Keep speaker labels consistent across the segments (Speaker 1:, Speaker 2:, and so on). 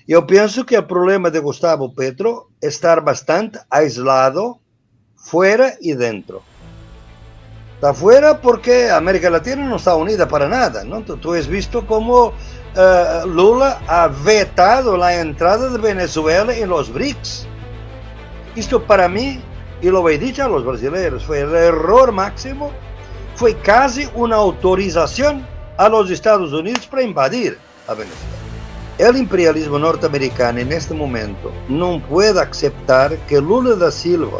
Speaker 1: Eu penso que o problema de Gustavo Petro é estar bastante aislado, fora e dentro. Está fuera porque América Latina no está unida para nada, ¿no? Tú has visto cómo Lula ha vetado la entrada de Venezuela en los BRICS. Esto para mí, y lo he dicho a los brasileños, fue el error máximo, fue casi una autorización a los Estados Unidos para invadir a Venezuela. El imperialismo norteamericano en este momento no puede aceptar que Lula da Silva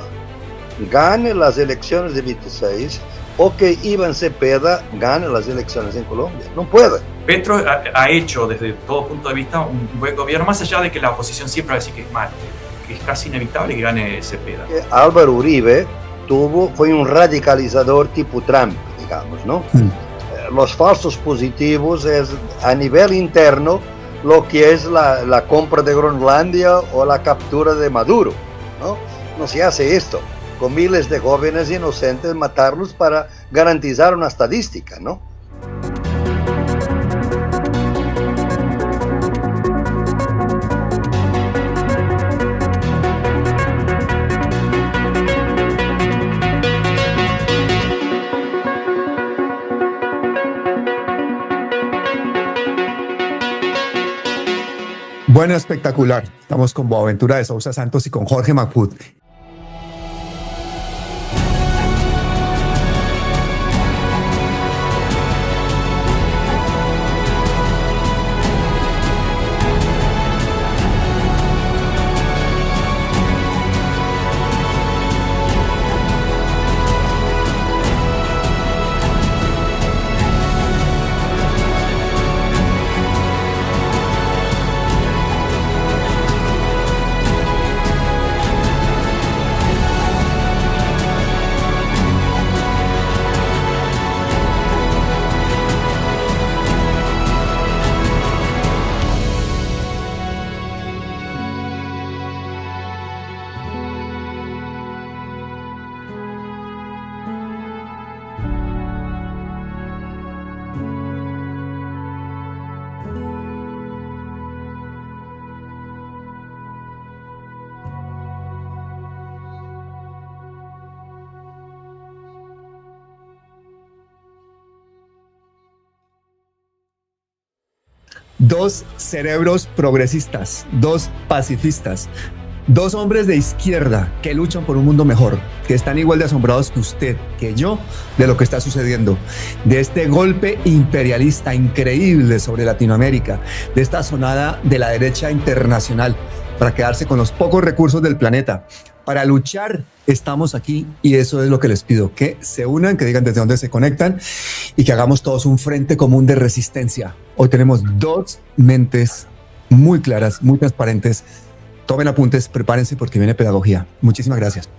Speaker 1: gane las elecciones de 26 o que Iván Cepeda gane las elecciones en Colombia. No puede.
Speaker 2: Petro ha hecho desde todo punto de vista un buen gobierno, más allá de que la oposición siempre va a decir que es mal, que es casi inevitable que gane Cepeda.
Speaker 1: Álvaro Uribe fue un radicalizador tipo Trump, digamos, ¿no? Los falsos positivos es a nivel interno lo que es la compra de Groenlandia o la captura de Maduro, ¿no? No se hace esto con miles de jóvenes inocentes, matarlos para garantizar una estadística, ¿no?
Speaker 3: Bueno, espectacular. Estamos con Boaventura de Sousa Santos y con Jorge Macbud. Dos cerebros progresistas, dos pacifistas, dos hombres de izquierda que luchan por un mundo mejor, que están igual de asombrados que usted, que yo, de lo que está sucediendo, de este golpe imperialista increíble sobre Latinoamérica, de esta sonada de la derecha internacional para quedarse con los pocos recursos del planeta. Para luchar estamos aquí y eso es lo que les pido, que se unan, que digan desde dónde se conectan y que hagamos todos un frente común de resistencia. Hoy tenemos dos mentes muy claras, muy transparentes. Tomen apuntes, prepárense porque viene pedagogía. Muchísimas gracias.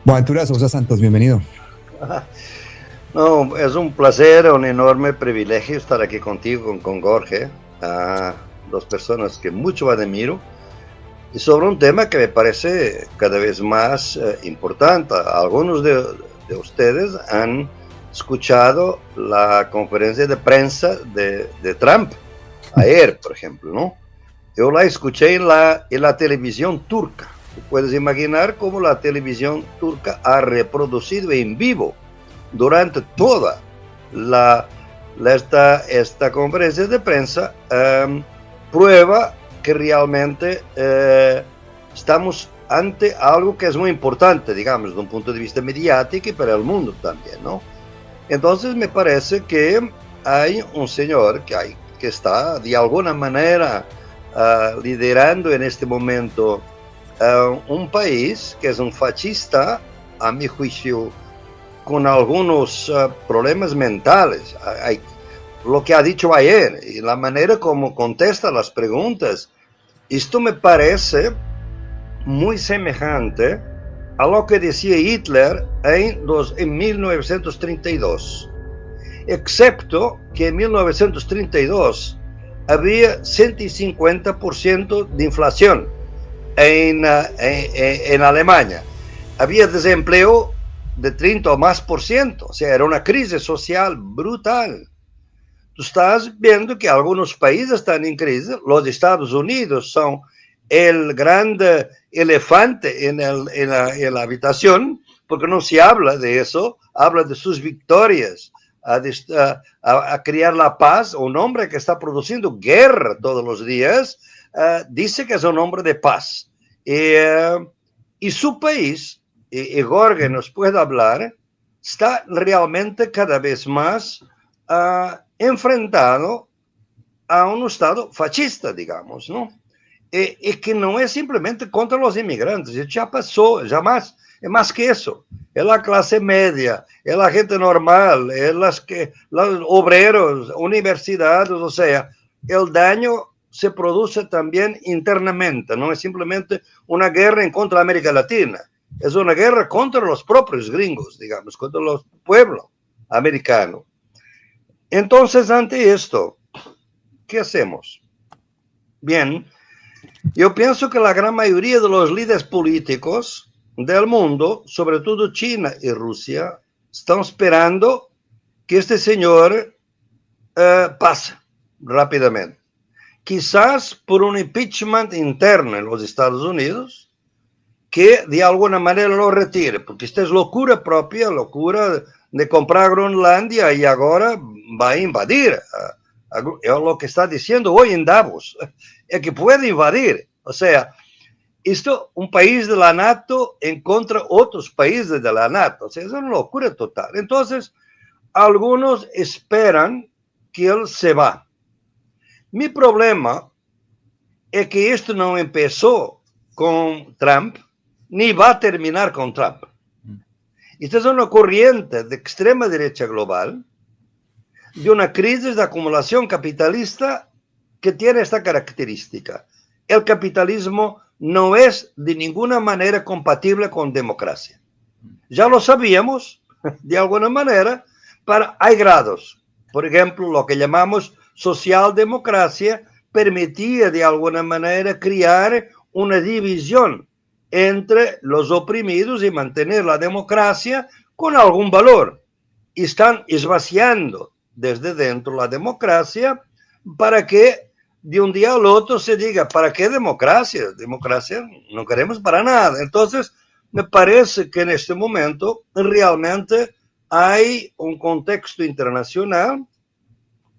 Speaker 3: Boaventura de Sousa Santos, bienvenido.
Speaker 1: No, es un placer, un enorme privilegio estar aquí contigo, con Jorge, dos personas que mucho admiro, y sobre un tema que me parece cada vez más importante. Algunos de ustedes han escuchado la conferencia de prensa de Trump ayer, por ejemplo, ¿no? Yo la escuché en la televisión turca. Tú puedes imaginar cómo la televisión turca ha reproducido en vivo durante toda esta conferencia de prensa, prueba que realmente estamos ante algo que es muy importante, digamos, de un punto de vista mediático y para el mundo también, ¿no? Entonces me parece que hay un señor que está de alguna manera liderando en este momento un país que es un fascista, a mi juicio, con algunos problemas mentales. Lo que ha dicho ayer y la manera como contesta las preguntas, esto me parece muy semejante a lo que decía Hitler en 1932, excepto que en 1932 había 150% de inflación en Alemania, había desempleo de 30 o más por ciento, o sea, era una crisis social brutal. tú estás viendo que algunos países están en crisis. Los Estados Unidos son el grande elefante en la habitación, porque no se habla de eso, habla de sus victorias, a crear la paz. Un hombre que está produciendo guerra todos los días, dice que es un hombre de paz. Y su país, y Jorge nos puede hablar, está realmente cada vez más enfrentado a un Estado fascista, digamos, ¿no? Y que no es simplemente contra los inmigrantes, ya pasó, jamás, es más que eso, es la clase media, es la gente normal, es los obreros, universidades, o sea, el daño se produce también internamente, no es simplemente una guerra en contra de América Latina, es una guerra contra los propios gringos, digamos, contra los pueblos americanos. Entonces, ante esto, ¿qué hacemos? Bien, yo pienso que la gran mayoría de los líderes políticos del mundo, sobre todo China y Rusia, están esperando que este señor pase rápidamente. Quizás por un impeachment interno en los Estados Unidos, que de alguna manera lo retire, porque esta es locura propia, locura de comprar Groenlandia y ahora va a invadir. Lo que está diciendo hoy en Davos es que puede invadir. O sea, esto, un país de la NATO en contra de otros países de la NATO. O sea, es una locura total. Entonces, algunos esperan que él se va. Mi problema es que esto no empezó con Trump, ni va a terminar con Trump. Esta es una corriente de extrema derecha global, de una crisis de acumulación capitalista que tiene esta característica. El capitalismo no es de ninguna manera compatible con democracia. Ya lo sabíamos, de alguna manera, pero hay grados. Por ejemplo, lo que llamamos socialdemocracia permitía de alguna manera crear una división entre los oprimidos y mantener la democracia con algún valor. Y están esvaciando desde dentro la democracia para que de un día al otro se diga, ¿para qué democracia? Democracia no queremos para nada. Entonces, me parece que en este momento realmente hay un contexto internacional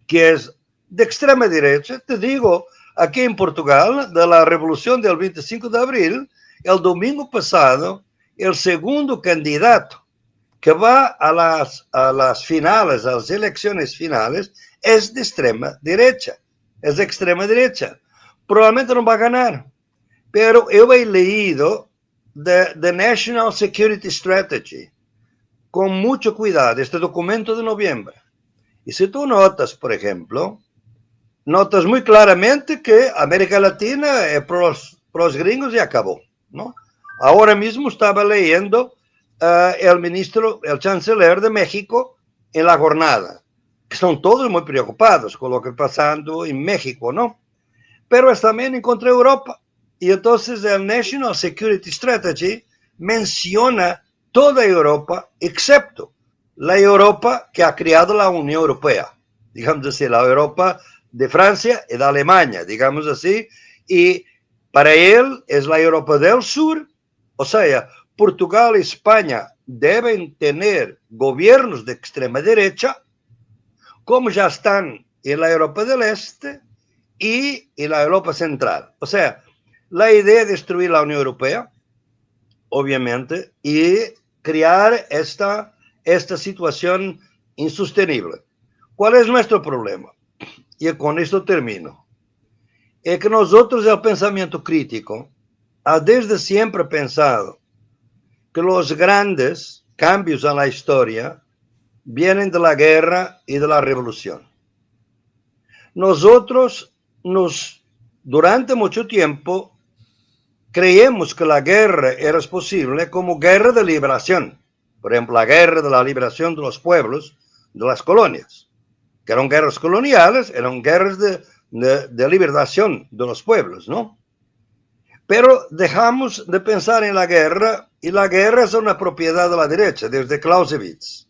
Speaker 1: que es de extrema derecha. Te digo, aquí en Portugal, de la revolución del 25 de abril, el domingo pasado, el segundo candidato que va a las finales, a las elecciones finales, es de extrema derecha. Es de extrema derecha. Probablemente no va a ganar. Pero yo he leído The National Security Strategy con mucho cuidado, este documento de noviembre. Y si tú notas, por ejemplo, notas muy claramente que América Latina es pro los gringos y acabó, ¿no? Ahora mismo estaba leyendo el chanceler de México en la jornada, que son todos muy preocupados con lo que está pasando en México, ¿no? Pero también en contra Europa. Y entonces el National Security Strategy menciona toda Europa, excepto la Europa que ha creado la Unión Europea, digamos así, la Europa de Francia y de Alemania, digamos así, y para él es la Europa del Sur, o sea, Portugal y España deben tener gobiernos de extrema derecha, como ya están en la Europa del Este y en la Europa Central. O sea, la idea es destruir la Unión Europea, obviamente, y crear esta situación insostenible. ¿Cuál es nuestro problema? Y con esto termino. Es que nosotros, el pensamiento crítico, ha desde siempre pensado que los grandes cambios en la historia vienen de la guerra y de la revolución. Nosotros, durante mucho tiempo, creíamos que la guerra era posible como guerra de liberación. Por ejemplo, la guerra de la liberación de los pueblos, de las colonias, que eran guerras coloniales, eran guerras de liberación de los pueblos, ¿no? Pero dejamos de pensar en la guerra, y la guerra es una propiedad de la derecha, desde Clausewitz.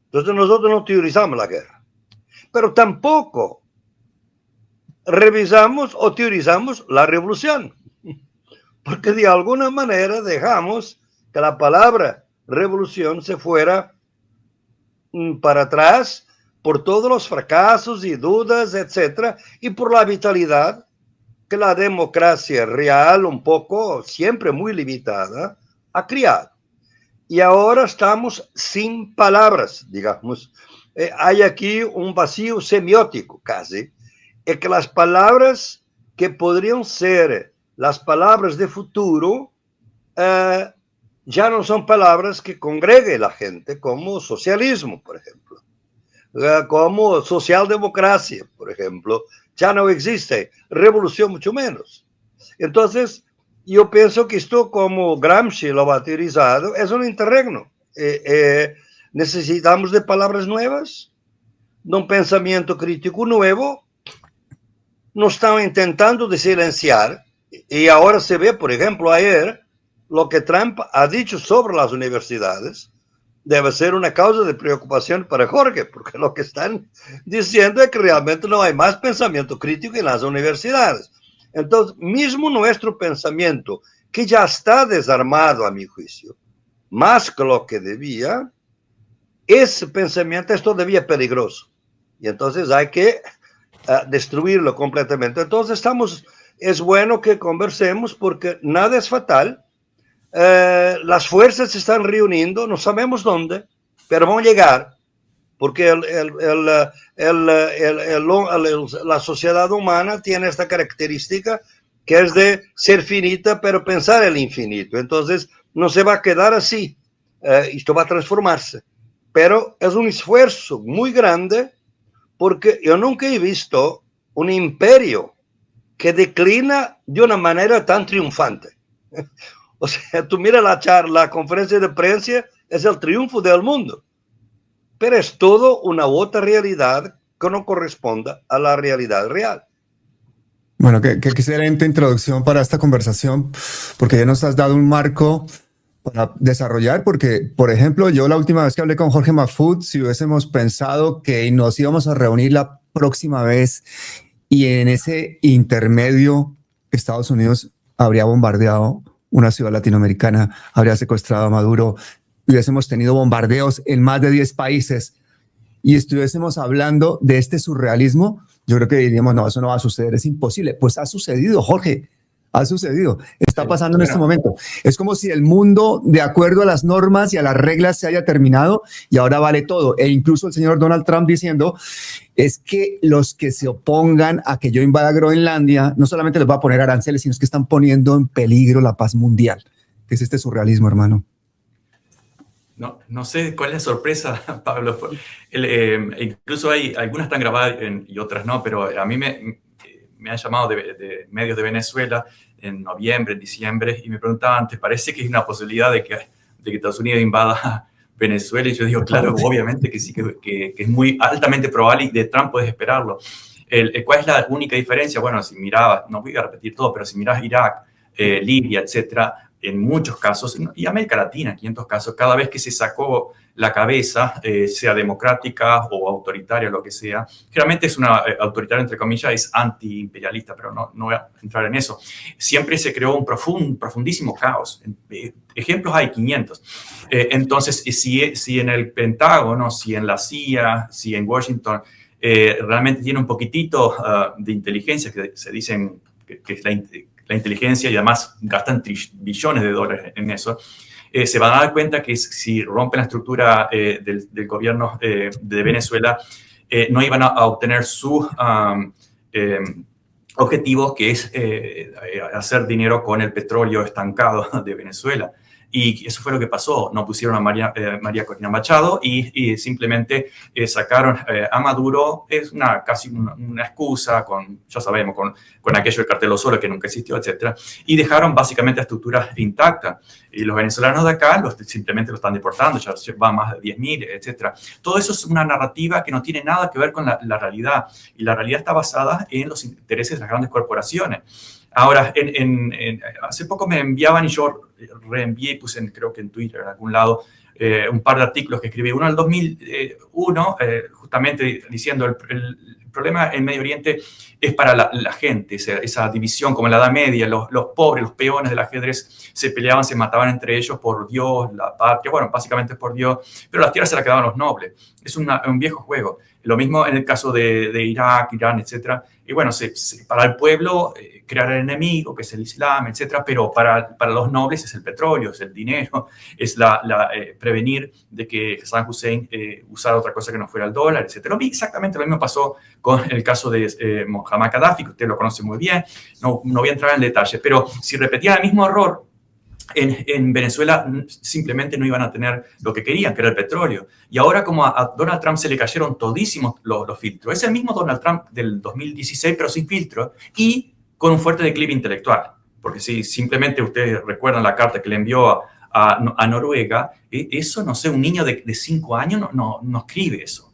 Speaker 1: Entonces nosotros no teorizamos la guerra. pero tampoco revisamos o teorizamos la revolución, porque de alguna manera dejamos que la palabra revolución se fuera para atrás por todos los fracasos y dudas, etcétera, y por la vitalidad que la democracia real, un poco, siempre muy limitada, ha criado. Y ahora estamos sin palabras, digamos. Hay aquí un vacío semiótico casi, es que las palabras que podrían ser las palabras de futuro ya no son palabras que congregue la gente, como socialismo, por ejemplo, como socialdemocracia, por ejemplo, ya no existe, revolución mucho menos. Entonces, yo pienso que esto, como Gramsci lo ha teorizado, es un interregno. Necesitamos de palabras nuevas, de un pensamiento crítico nuevo. Nos están intentando de silenciar, y ahora se ve, por ejemplo, ayer, lo que Trump ha dicho sobre las universidades debe ser una causa de preocupación para Jorge, porque lo que están diciendo es que realmente no hay más pensamiento crítico en las universidades. Entonces, mismo nuestro pensamiento, que ya está desarmado a mi juicio, más que lo que debía, ese pensamiento es todavía peligroso. Y entonces hay que destruirlo completamente. Entonces es bueno que conversemos porque nada es fatal. Las fuerzas se están reuniendo, no sabemos dónde, pero van a llegar, porque la sociedad humana tiene esta característica que es de ser finita, pero pensar el infinito. Entonces no se va a quedar así, esto va a transformarse. Pero es un esfuerzo muy grande, porque yo nunca he visto un imperio que declina de una manera tan triunfante. O sea, tú mira la conferencia de prensa, es el triunfo del mundo, pero es todo una otra realidad que no corresponde a la realidad real.
Speaker 3: Bueno, qué excelente introducción para esta conversación, porque ya nos has dado un marco para desarrollar, porque, por ejemplo, yo la última vez que hablé con Jorge Mahfoud, si hubiésemos pensado que nos íbamos a reunir la próxima vez y en ese intermedio Estados Unidos habría bombardeado una ciudad latinoamericana, habría secuestrado a Maduro, hubiésemos tenido bombardeos en más de 10 países y estuviésemos hablando de este surrealismo, yo creo que diríamos, no, eso no va a suceder, es imposible. Pues ha sucedido, Jorge, ha sucedido, está pasando en este momento. Es como si el mundo, de acuerdo a las normas y a las reglas, se haya terminado y ahora vale todo. E incluso el señor Donald Trump diciendo, es que los que se opongan a que yo invada Groenlandia, no solamente les va a poner aranceles, sino es que están poniendo en peligro la paz mundial. ¿Qué es este surrealismo, hermano?
Speaker 2: No sé cuál es la sorpresa, Pablo. Incluso algunas están grabadas y otras no, pero a mí me han llamado de medios de Venezuela en noviembre, en diciembre, y me preguntaban, ¿te parece que hay una posibilidad de que Estados Unidos invada Venezuela? Y yo digo, claro, obviamente que sí, que es muy altamente probable y de Trump puedes esperarlo. ¿Cuál es la única diferencia? Bueno, si mirabas, no voy a repetir todo, pero si miras Irak, Libia, etcétera, en muchos casos, y América Latina, 500 casos, cada vez que se sacó la cabeza, sea democrática o autoritaria, lo que sea, generalmente es una autoritaria, entre comillas, es antiimperialista, pero no voy a entrar en eso. Siempre se creó un profundísimo caos. Ejemplos hay 500. Entonces, si en el Pentágono, si en la CIA, si en Washington, realmente tiene un poquitito de inteligencia, que se dicen que es la inteligencia, y además gastan billones de dólares en eso, se van a dar cuenta que si rompen la estructura del gobierno de Venezuela, no iban a obtener su objetivo, que es hacer dinero con el petróleo estancado de Venezuela. Y eso fue lo que pasó. No pusieron a María Corina Machado y simplemente sacaron a Maduro. Es casi una excusa, ya sabemos, con aquello del cartel Osoro que nunca existió, etc. Y dejaron básicamente la estructura intacta. Y los venezolanos de acá simplemente lo están deportando, ya van más de 10.000, etc. Todo eso es una narrativa que no tiene nada que ver con la realidad. Y la realidad está basada en los intereses de las grandes corporaciones. Ahora, hace poco me enviaban y yo reenvié y puse, creo que en Twitter, en algún lado, un par de artículos que escribí. Uno en el 2001, justamente diciendo el problema en Medio Oriente es para la gente, esa división como en la Edad Media, los pobres, los peones del ajedrez se peleaban, se mataban entre ellos por Dios, la patria, bueno, básicamente por Dios, pero las tierras se las quedaban los nobles. Es un viejo juego. Lo mismo en el caso de Irak, Irán, etc. Y bueno, para el pueblo crear el enemigo, que es el Islam, etc. Pero para los nobles es el petróleo, es el dinero, es prevenir de que Saddam Hussein usara otra cosa que no fuera el dólar, etc. Exactamente lo mismo pasó con el caso de Muammar Gaddafi, que usted lo conoce muy bien. No voy a entrar en detalle, pero si repetían el mismo error, en Venezuela simplemente no iban a tener lo que querían, que era el petróleo. Y ahora como a Donald Trump se le cayeron todísimos los filtros. Es el mismo Donald Trump del 2016, pero sin filtro y con un fuerte declive intelectual. Porque si simplemente ustedes recuerdan la carta que le envió a Noruega, eso, no sé, un niño de 5 años no escribe eso.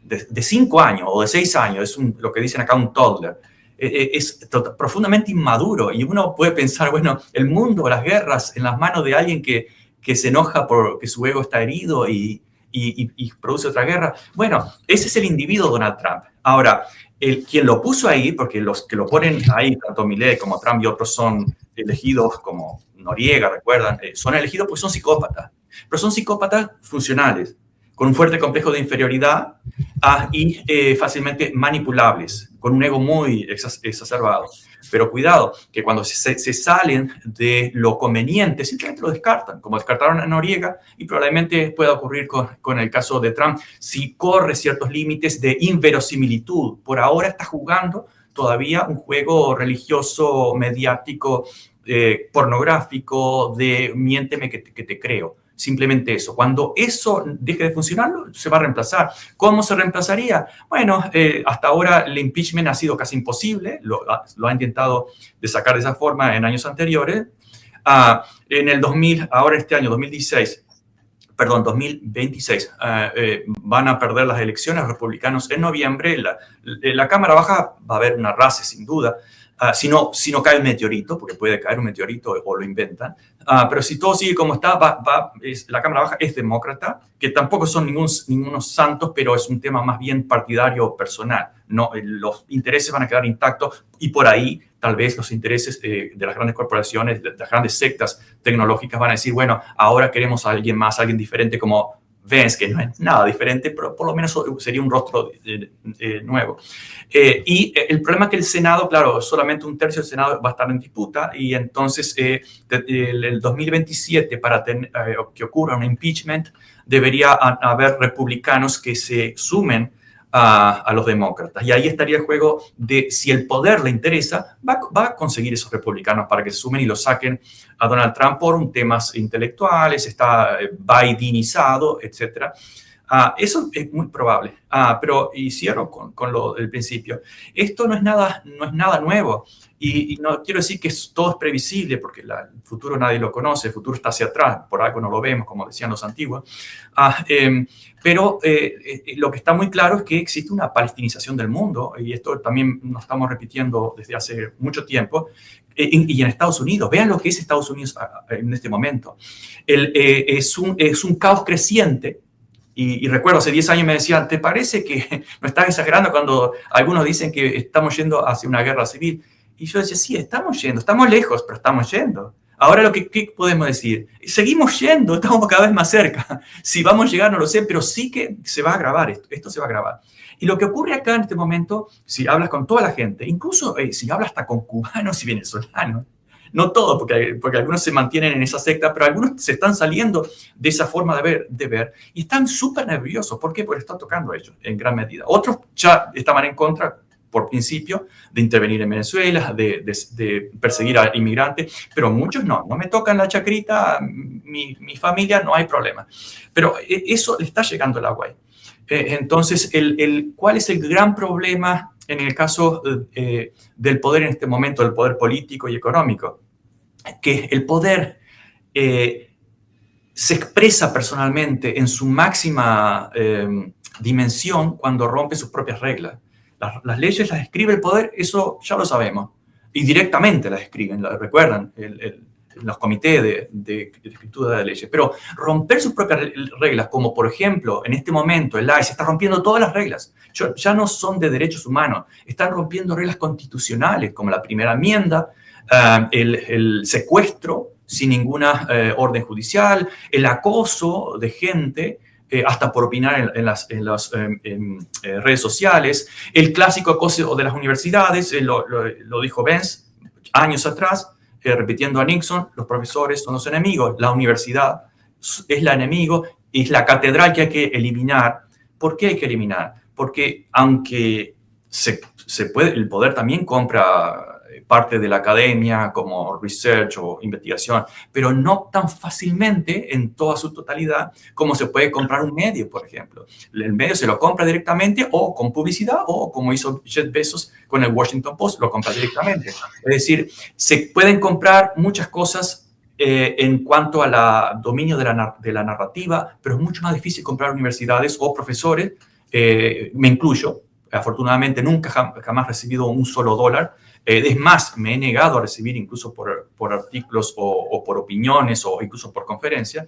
Speaker 2: De 5 años o de 6 años, es lo que dicen acá un toddler. Es profundamente inmaduro y uno puede pensar, bueno, el mundo, las guerras en las manos de alguien que se enoja porque su ego está herido y produce otra guerra. Bueno, ese es el individuo Donald Trump. Ahora, quien lo puso ahí, porque los que lo ponen ahí, tanto Milei como Trump y otros son elegidos como Noriega, recuerdan, son elegidos porque son psicópatas, pero son psicópatas funcionales, con un fuerte complejo de inferioridad y fácilmente manipulables, con un ego muy exacerbado. Pero cuidado, que cuando se salen de lo conveniente, simplemente lo descartan, como descartaron a Noriega, y probablemente pueda ocurrir con el caso de Trump, si corre ciertos límites de inverosimilitud. Por ahora está jugando todavía un juego religioso, mediático, pornográfico, de miénteme que te creo. Simplemente eso. Cuando eso deje de funcionar, se va a reemplazar. ¿Cómo se reemplazaría? Bueno, hasta ahora el impeachment ha sido casi imposible. Lo ha intentado de sacar de esa forma en años anteriores. En el 2000, ahora este año, 2026, perdón, 2026, van a perder las elecciones republicanos en noviembre. La Cámara Baja va a haber una race, sin duda. Si no cae un meteorito, porque puede caer un meteorito o lo inventan, pero si todo sigue como está, la Cámara Baja es demócrata, que tampoco son ningunos santos, pero es un tema más bien partidario personal. No, los intereses van a quedar intactos y por ahí tal vez los intereses de las grandes corporaciones, de las grandes sectas tecnológicas van a decir, bueno, ahora queremos a alguien más, alguien diferente como Vance, que no es nada diferente, pero por lo menos sería un rostro nuevo. Y el problema es que el Senado, claro, solamente un tercio del Senado va a estar en disputa y entonces el 2027, para que ocurra un impeachment, debería haber republicanos que se sumen a los demócratas. Y ahí estaría el juego de, si el poder le interesa, va a conseguir esos republicanos para que se sumen y lo saquen a Donald Trump por temas intelectuales, está bidenizado, etc. Eso es muy probable. Pero, y cierro con lo del principio, esto no es nada nuevo. Y no quiero decir que todo es previsible, porque el futuro nadie lo conoce, el futuro está hacia atrás, por algo no lo vemos, como decían los antiguos. Pero lo que está muy claro es que existe una palestinización del mundo, y esto también nos estamos repitiendo desde hace mucho tiempo, y en Estados Unidos. Vean lo que es Estados Unidos en este momento. Es un caos creciente. Y recuerdo, hace 10 años me decían, ¿te parece que no estás exagerando cuando algunos dicen que estamos yendo hacia una guerra civil? Y yo decía, sí, estamos yendo, estamos lejos, pero estamos yendo. Ahora, ¿qué podemos decir? Seguimos yendo, estamos cada vez más cerca. Si vamos a llegar, no lo sé, pero sí que se va a agravar esto se va a agravar. Y lo que ocurre acá en este momento, si hablas con toda la gente, incluso si hablas hasta con cubanos y venezolanos, no todos, porque algunos se mantienen en esa secta, pero algunos se están saliendo de esa forma de ver y están súper nerviosos. ¿Por qué? Porque está tocando a ellos en gran medida. Otros ya estaban en contra, por principio, de intervenir en Venezuela, de perseguir a inmigrantes, pero muchos no me tocan la chacrita, mi familia, no hay problema. Pero eso le está llegando el agua ahí. Entonces, ¿cuál es el gran problema en el caso del poder en este momento, del poder político y económico? Que el poder se expresa personalmente en su máxima dimensión cuando rompe sus propias reglas. Las leyes las escribe el poder, eso ya lo sabemos. Y directamente las escriben, recuerdan, los comités de escritura de leyes, pero romper sus propias reglas, como por ejemplo, en este momento el ICE está rompiendo todas las reglas, ya no son de derechos humanos, están rompiendo reglas constitucionales, como la primera enmienda, el secuestro sin ninguna orden judicial, el acoso de gente, hasta por opinar en las redes sociales, el clásico acoso de las universidades, lo dijo Vance años atrás, repitiendo a Nixon, los profesores son los enemigos, la universidad es la enemigo, es la catedral que hay que eliminar. ¿Por qué hay que eliminar? Porque aunque se puede, el poder también compra parte de la academia como research o investigación, pero no tan fácilmente en toda su totalidad como se puede comprar un medio, por ejemplo. El medio se lo compra directamente o con publicidad o como hizo Jeff Bezos con el Washington Post, lo compra directamente. Es decir, se pueden comprar muchas cosas en cuanto a dominio de la narrativa, pero es mucho más difícil comprar universidades o profesores, me incluyo. Afortunadamente nunca jamás he recibido un solo dólar. Es más, me he negado a recibir incluso por artículos o por opiniones o incluso por conferencias,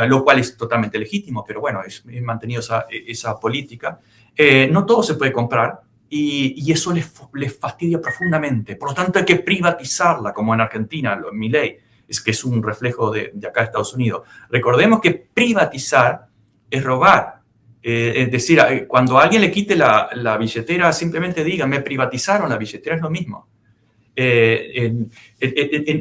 Speaker 2: lo cual es totalmente legítimo, pero bueno, he mantenido esa política. No todo se puede comprar y eso les fastidia profundamente. Por lo tanto, hay que privatizarla, como en Argentina, mi ley, que es un reflejo de acá de Estados Unidos. Recordemos que privatizar es robar. Es decir, cuando a alguien le quite la billetera, simplemente diga, me privatizaron la billetera, es lo mismo.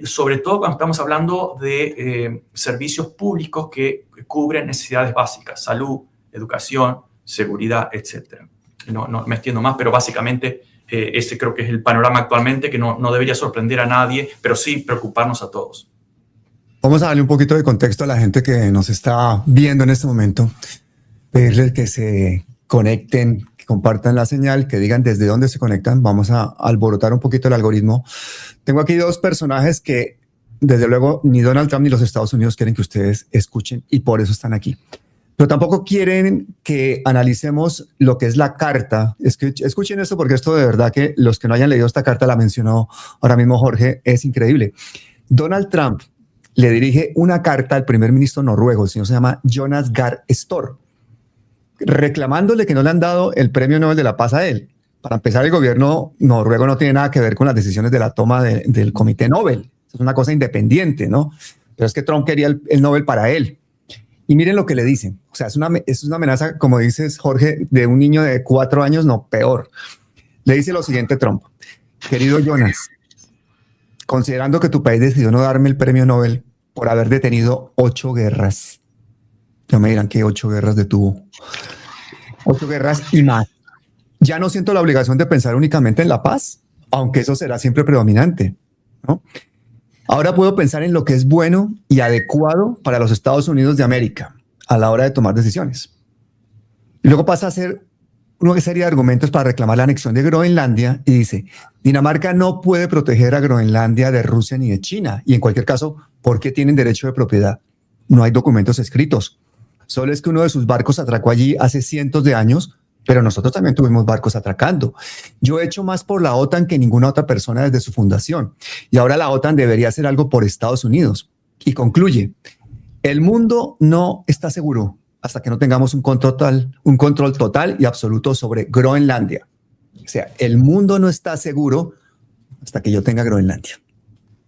Speaker 2: Sobre todo cuando estamos hablando de servicios públicos que cubren necesidades básicas, salud, educación, seguridad, etc. No me extiendo más, pero básicamente ese creo que es el panorama actualmente, que no debería sorprender a nadie, pero sí preocuparnos a todos.
Speaker 3: Vamos a darle un poquito de contexto a la gente que nos está viendo en este momento. Pedirles que se conecten, que compartan la señal, que digan desde dónde se conectan. Vamos a alborotar un poquito el algoritmo. Tengo aquí dos personajes que, desde luego, ni Donald Trump ni los Estados Unidos quieren que ustedes escuchen y por eso están aquí. Pero tampoco quieren que analicemos lo que es la carta. Escuchen esto porque esto de verdad que los que no hayan leído esta carta, la mencionó ahora mismo Jorge, es increíble. Donald Trump le dirige una carta al primer ministro noruego, el señor se llama Jonas Gahr Store, reclamándole que no le han dado el premio Nobel de la Paz a él. Para empezar, el gobierno noruego no tiene nada que ver con las decisiones de la toma del Comité Nobel. Es una cosa independiente, ¿no? Pero es que Trump quería el Nobel para él. Y miren lo que le dicen. O sea, es una amenaza, como dices, Jorge, de un niño de 4 años, no, peor. Le dice lo siguiente Trump. Querido Jonas, considerando que tu país decidió no darme el premio Nobel por haber detenido 8 guerras. Ya me dirán que 8 guerras detuvo. 8 guerras y más. Ya no siento la obligación de pensar únicamente en la paz, aunque eso será siempre predominante, ¿no? Ahora puedo pensar en lo que es bueno y adecuado para los Estados Unidos de América a la hora de tomar decisiones. Y luego pasa a hacer una serie de argumentos para reclamar la anexión de Groenlandia y dice, Dinamarca no puede proteger a Groenlandia de Rusia ni de China. Y en cualquier caso, ¿por qué tienen derecho de propiedad? No hay documentos escritos. Solo es que uno de sus barcos atracó allí hace cientos de años, pero nosotros también tuvimos barcos atracando. Yo he hecho más por la OTAN que ninguna otra persona desde su fundación. Y ahora la OTAN debería hacer algo por Estados Unidos. Y concluye, el mundo no está seguro hasta que no tengamos un control total y absoluto sobre Groenlandia. O sea, el mundo no está seguro hasta que yo tenga Groenlandia.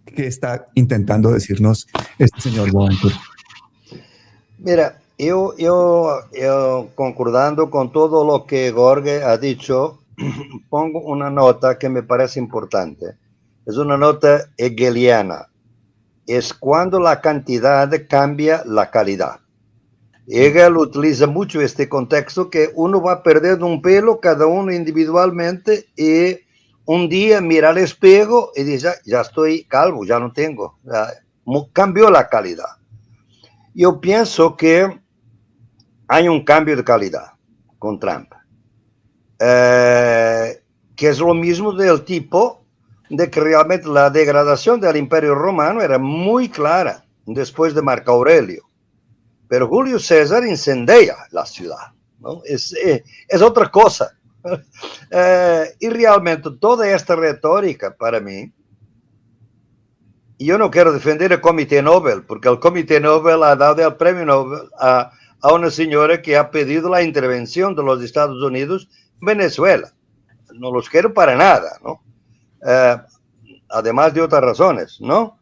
Speaker 3: ¿Qué está intentando decirnos este señor Boaventura?
Speaker 1: Mira, yo concordando con todo lo que Jorge ha dicho, pongo una nota que me parece importante. Es una nota hegeliana. Es cuando la cantidad cambia la calidad. Hegel utiliza mucho este contexto que uno va perdiendo un pelo, cada uno individualmente, y un día mira al espejo y dice, ya estoy calvo, ya no tengo. Cambió la calidad. Yo pienso que hay un cambio de calidad con Trump, que es lo mismo del tipo de que realmente la degradación del Imperio Romano era muy clara después de Marco Aurelio, pero Julio César incendia la ciudad, ¿no? Es otra cosa. Y realmente toda esta retórica para mí yo no quiero defender el Comité Nobel, porque el Comité Nobel ha dado el premio Nobel a una señora que ha pedido la intervención de los Estados Unidos en Venezuela. No los quiero para nada, ¿no? Además de otras razones, ¿no?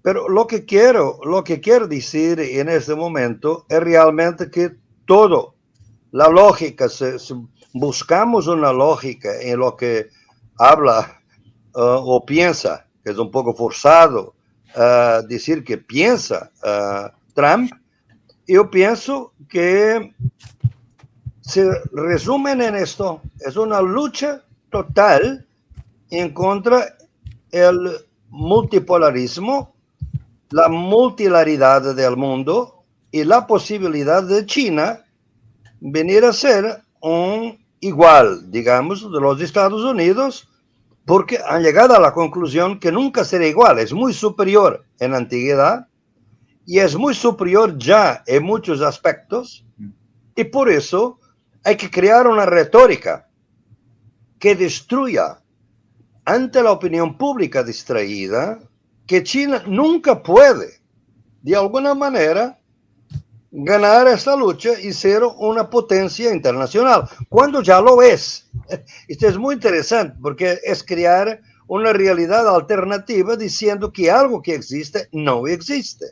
Speaker 1: Pero lo que quiero decir en este momento es realmente que todo, la lógica, buscamos una lógica en lo que habla o piensa, que es un poco forzado decir que piensa Trump. Yo pienso que se resumen en esto, es una lucha total en contra del multipolarismo, la multilaridad del mundo y la posibilidad de China venir a ser un igual, digamos, de los Estados Unidos, porque han llegado a la conclusión que nunca será igual, es muy superior en la antigüedad y es muy superior ya en muchos aspectos, y por eso hay que crear una retórica que destruya ante la opinión pública distraída que China nunca puede, de alguna manera, ganar esta lucha y ser una potencia internacional, cuando ya lo es. Esto es muy interesante porque es crear una realidad alternativa diciendo que algo que existe no existe.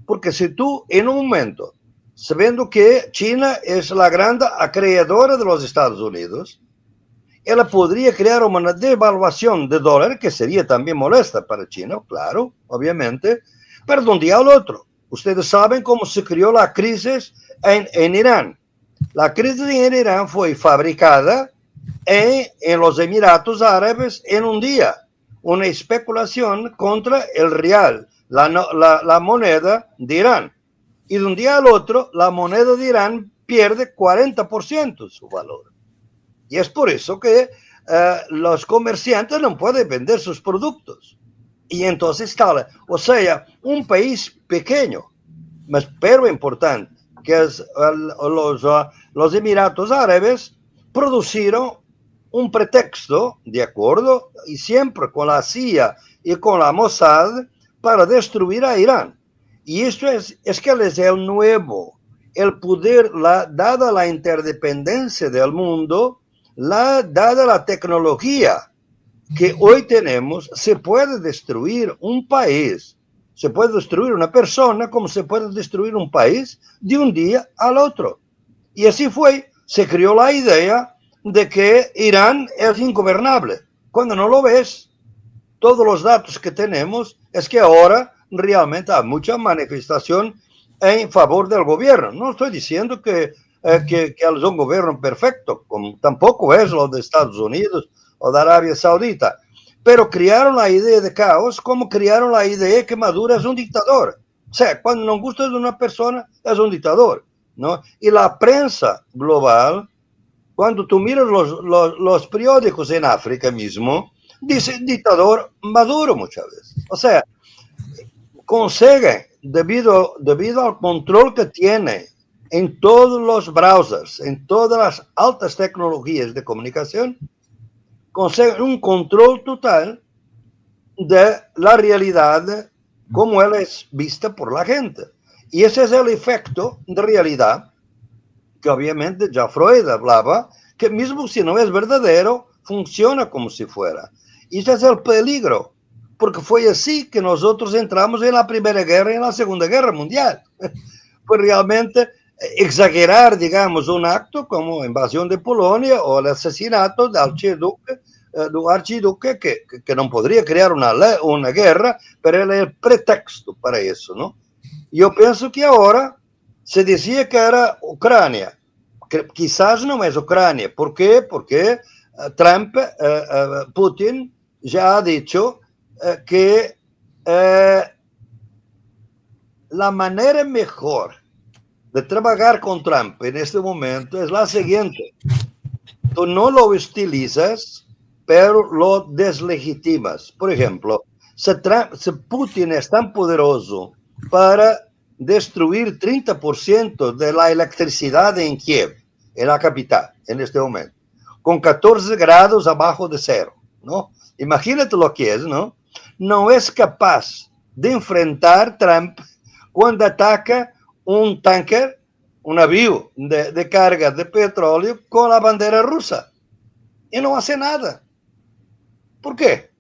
Speaker 1: Porque si tú en un momento, sabiendo que China es la gran acreedora de los Estados Unidos, ella podría crear una devaluación de dólar que sería también molesta para China, claro, obviamente, pero de un día al otro. Ustedes saben cómo se creó la crisis en Irán. La crisis en Irán fue fabricada en los Emiratos Árabes en un día. Una especulación contra el real, la moneda de Irán. Y de un día al otro, la moneda de Irán pierde 40% de su valor. Y es por eso que los comerciantes no pueden vender sus productos. Y entonces está, o sea, un país pequeño, pero importante, que es los Emiratos Árabes, producieron un pretexto, de acuerdo, y siempre con la CIA y con la Mossad, para destruir a Irán. Y esto es que es el nuevo, el poder, dada la interdependencia del mundo, dada la tecnología que hoy tenemos, se puede destruir un país, se puede destruir una persona como se puede destruir un país de un día al otro. Y así fue, se creó la idea de que Irán es ingobernable. Cuando no lo ves, todos los datos que tenemos es que ahora realmente hay mucha manifestación en favor del gobierno. No estoy diciendo que es un gobierno perfecto, como tampoco es lo de Estados Unidos o de Arabia Saudita, pero crearon la idea de caos como crearon la idea que Maduro es un dictador. O sea, cuando no gusta de una persona, es un dictador, ¿no? Y la prensa global, cuando tú miras los periódicos en África mismo, dice dictador Maduro muchas veces. O sea, consigue, debido al control que tiene en todos los browsers, en todas las altas tecnologías de comunicación, consigue un control total de la realidad como él es vista por la gente. Y ese es el efecto de realidad que obviamente ya Freud hablaba, que mismo si no es verdadero, funciona como si fuera. Y ese es el peligro, porque fue así que nosotros entramos en la Primera Guerra y en la Segunda Guerra Mundial. Pues realmente exagerar, digamos, un acto como invasión de Polonia o el asesinato del archiduque que no podría crear una guerra, pero era el pretexto para eso, ¿no? Yo pienso que ahora se decía que era Ucrania, que quizás no es Ucrania. ¿Por qué? Porque Trump, Putin, ya ha dicho que la manera mejor de trabajar con Trump en este momento es la siguiente. Tú no lo utilizas, pero lo deslegitimas. Por ejemplo, si Putin es tan poderoso para destruir 30% de la electricidad en Kiev, en la capital, en este momento, con 14 grados abajo de cero, ¿no? Imagínate lo que es, ¿no? No es capaz de enfrentar Trump cuando ataca un tanker, un navío de carga de petróleo con la bandera rusa. Y no hace nada. ¿Por qué?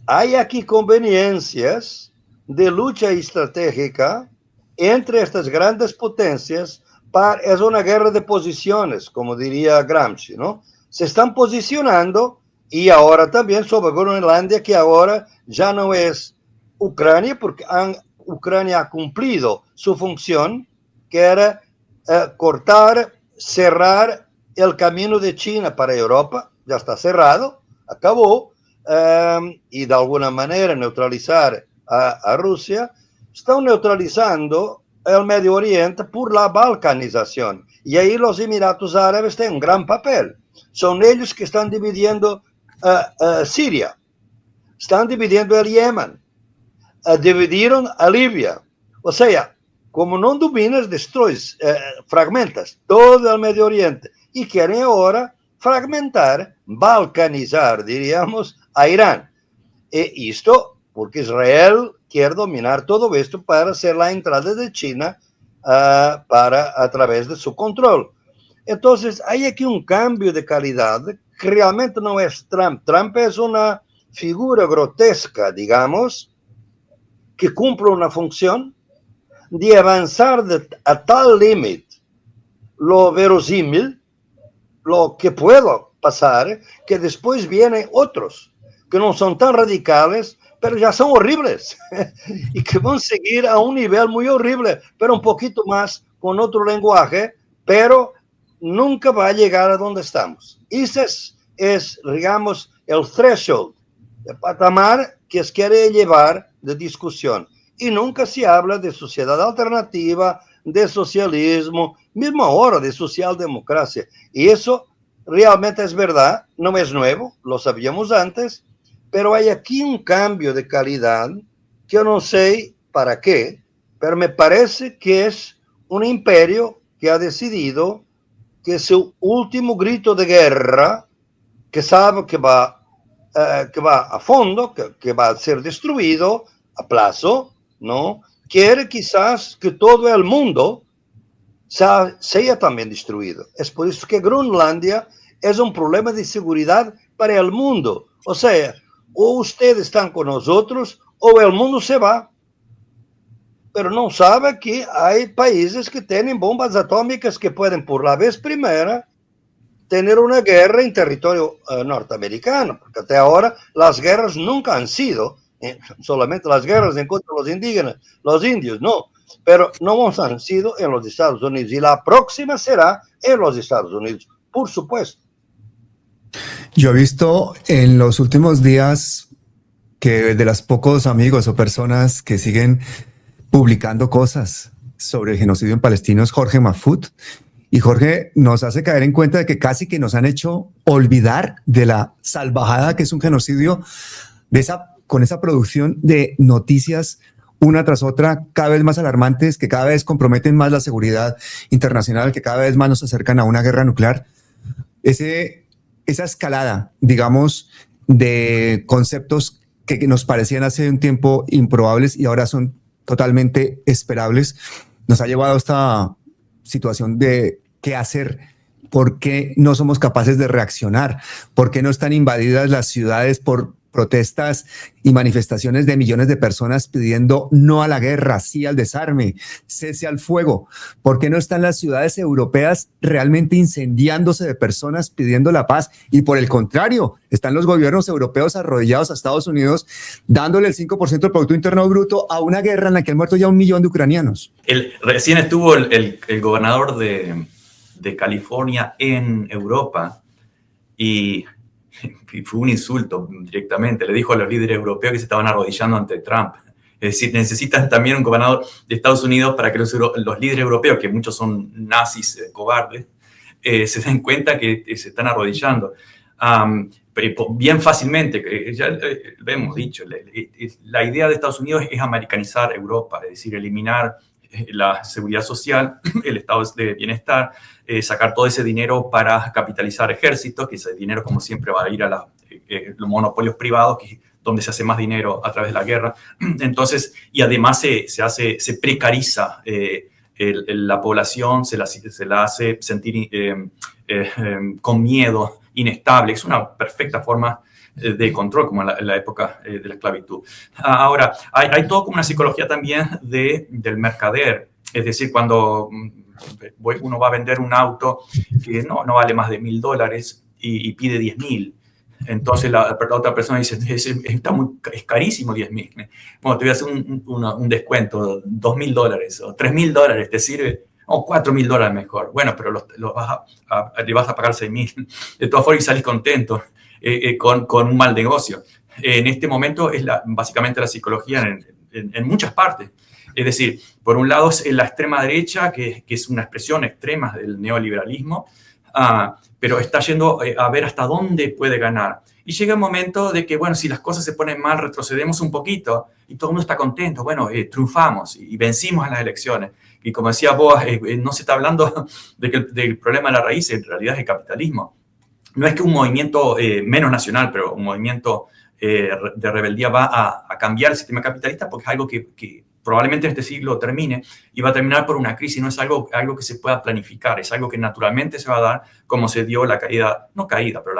Speaker 1: Hay aquí conveniencias de lucha estratégica entre estas grandes potencias. Es una guerra de posiciones, como diría Gramsci, ¿no? Se están posicionando, y ahora también sobre Groenlandia, que ahora ya no es Ucrania, porque Ucrania ha cumplido su función, que era cortar, cerrar el camino de China para Europa. Ya está cerrado, acabó, y de alguna manera neutralizar a Rusia. Están neutralizando el Medio Oriente por la balcanización, y ahí los Emiratos Árabes tienen un gran papel. Son ellos que están dividiendo Siria, están dividiendo el Yemen, dividieron a Libia. O sea, como no dominas, destruyes, fragmentas todo el Medio Oriente, y quieren ahora fragmentar, balcanizar, diríamos, a Irán. Y esto porque Israel quiere dominar todo esto para hacer la entrada de China a través de su control. Entonces, hay aquí un cambio de calidad que realmente no es Trump. Trump es una figura grotesca, digamos, que cumple una función de avanzar a tal límite lo verosímil, lo que puedo pasar, que después vienen otros que no son tan radicales, pero ya son horribles y que van a seguir a un nivel muy horrible, pero un poquito más con otro lenguaje, pero nunca va a llegar a donde estamos. Ese es, digamos, el threshold, el patamar que se quiere llevar de discusión. Y nunca se habla de sociedad alternativa, de socialismo, mismo ahora de socialdemocracia. Y eso realmente es verdad, no es nuevo, lo sabíamos antes, pero hay aquí un cambio de calidad que yo no sé para qué, pero me parece que es un imperio que ha decidido que su último grito de guerra, que sabe que va a fondo, que va a ser destruido a plazo, ¿no? Quiere quizás que todo el mundo sea también destruido. Es por eso que Groenlandia es un problema de seguridad para el mundo. O sea, o ustedes están con nosotros o el mundo se va. Pero no sabe que hay países que tienen bombas atómicas que pueden, por la vez primera, tener una guerra en territorio norteamericano, porque hasta ahora las guerras nunca han sido solamente las guerras en contra de los indígenas, los indios, no, pero no han sido en los Estados Unidos, y la próxima será en los Estados Unidos, por supuesto.
Speaker 3: Yo he visto en los últimos días que de los pocos amigos o personas que siguen publicando cosas sobre el genocidio en Palestina es Jorge Mahfoud, y Jorge nos hace caer en cuenta de que casi que nos han hecho olvidar de la salvajada que es un genocidio, con esa producción de noticias una tras otra, cada vez más alarmantes, que cada vez comprometen más la seguridad internacional, que cada vez más nos acercan a una guerra nuclear. Esa escalada, digamos, de conceptos que nos parecían hace un tiempo improbables y ahora son totalmente esperables, nos ha llevado a esta situación de qué hacer, por qué no somos capaces de reaccionar, por qué no están invadidas las ciudades por protestas y manifestaciones de millones de personas pidiendo no a la guerra, sí al desarme, cese al fuego. ¿Por qué no están las ciudades europeas realmente incendiándose de personas pidiendo la paz? Y por el contrario, están los gobiernos europeos arrodillados a Estados Unidos dándole el 5% del Producto Interno Bruto a una guerra en la que han muerto ya 1 millón de ucranianos.
Speaker 2: Recién estuvo el gobernador de California en Europa y fue un insulto directamente. Le dijo a los líderes europeos que se estaban arrodillando ante Trump. Es decir, necesitan también un gobernador de Estados Unidos para que los líderes europeos, que muchos son nazis cobardes, se den cuenta que se están arrodillando. Bien fácilmente, ya lo hemos dicho, la idea de Estados Unidos es americanizar Europa, es decir, eliminar la seguridad social, el estado de bienestar, sacar todo ese dinero para capitalizar ejércitos, que ese dinero como siempre va a ir a los monopolios privados, donde se hace más dinero a través de la guerra. Entonces, y además se precariza la población, se la hace sentir con miedo, inestable. Es una perfecta forma de control, como en la época de la esclavitud. Ahora, hay todo como una psicología también del mercader. Es decir, cuando uno va a vender un auto que no vale más de $1.000 y pide 10.000. Entonces la otra persona dice, es carísimo 10.000. Bueno, te voy a hacer un descuento, $2.000 o $3.000, ¿te sirve? O $4.000 mejor. Bueno, pero le vas a pagar 6.000. De todas formas, y salís contento con un mal negocio. En este momento es básicamente la psicología en muchas partes. Es decir, por un lado es la extrema derecha, que es una expresión extrema del neoliberalismo, pero está yendo a ver hasta dónde puede ganar. Y llega un momento de que, bueno, si las cosas se ponen mal, retrocedemos un poquito y todo el mundo está contento. Bueno, triunfamos y vencimos en las elecciones. Y como decía vos, no se está hablando del problema de la raíz, en realidad es el capitalismo. No es que un movimiento menos nacional, pero un movimiento de rebeldía va a cambiar el sistema capitalista, porque es algo que probablemente en este siglo termine y va a terminar por una crisis. No es algo que se pueda planificar, es algo que naturalmente se va a dar, como se dio la caída, no caída, pero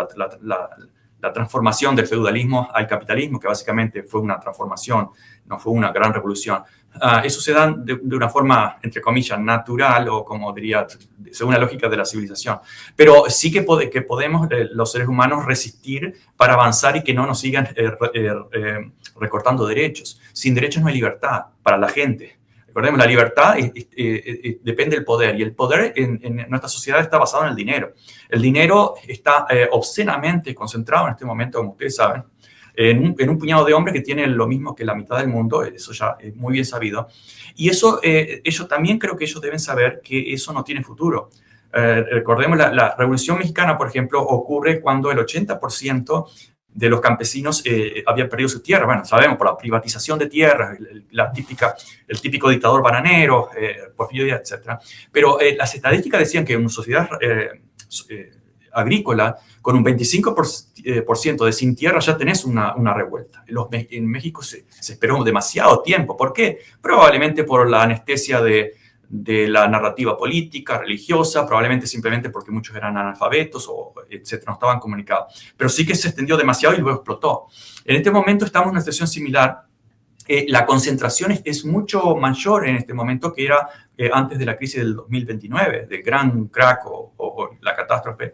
Speaker 2: la transformación del feudalismo al capitalismo, que básicamente fue una transformación, no fue una gran revolución. Eso se da de una forma, entre comillas, natural, o como diría, según la lógica de la civilización. Pero sí que podemos, los seres humanos, resistir para avanzar y que no nos sigan recortando derechos. Sin derechos no hay libertad para la gente. Recordemos, la libertad depende del poder, y el poder en nuestra sociedad está basado en el dinero. El dinero está obscenamente concentrado en este momento, como ustedes saben, en un puñado de hombres que tienen lo mismo que la mitad del mundo. Eso ya es muy bien sabido. Y eso, ellos también creo que ellos deben saber que eso no tiene futuro. Recordemos, la Revolución Mexicana, por ejemplo, ocurre cuando el 80% de los campesinos habían perdido su tierra. Bueno, sabemos, por la privatización de tierras, el típico dictador bananero, Porfirio Díaz, etc. Pero las estadísticas decían que en una sociedad agrícola, con un 25% de sin tierra, ya tenés una revuelta. En México se esperó demasiado tiempo. ¿Por qué? Probablemente por la anestesia de la narrativa política, religiosa, probablemente simplemente porque muchos eran analfabetos, o etcétera, no estaban comunicados. Pero sí que se extendió demasiado y luego explotó. En este momento estamos en una situación similar. La concentración es mucho mayor en este momento que era antes de la crisis del 2029, del gran crack o la catástrofe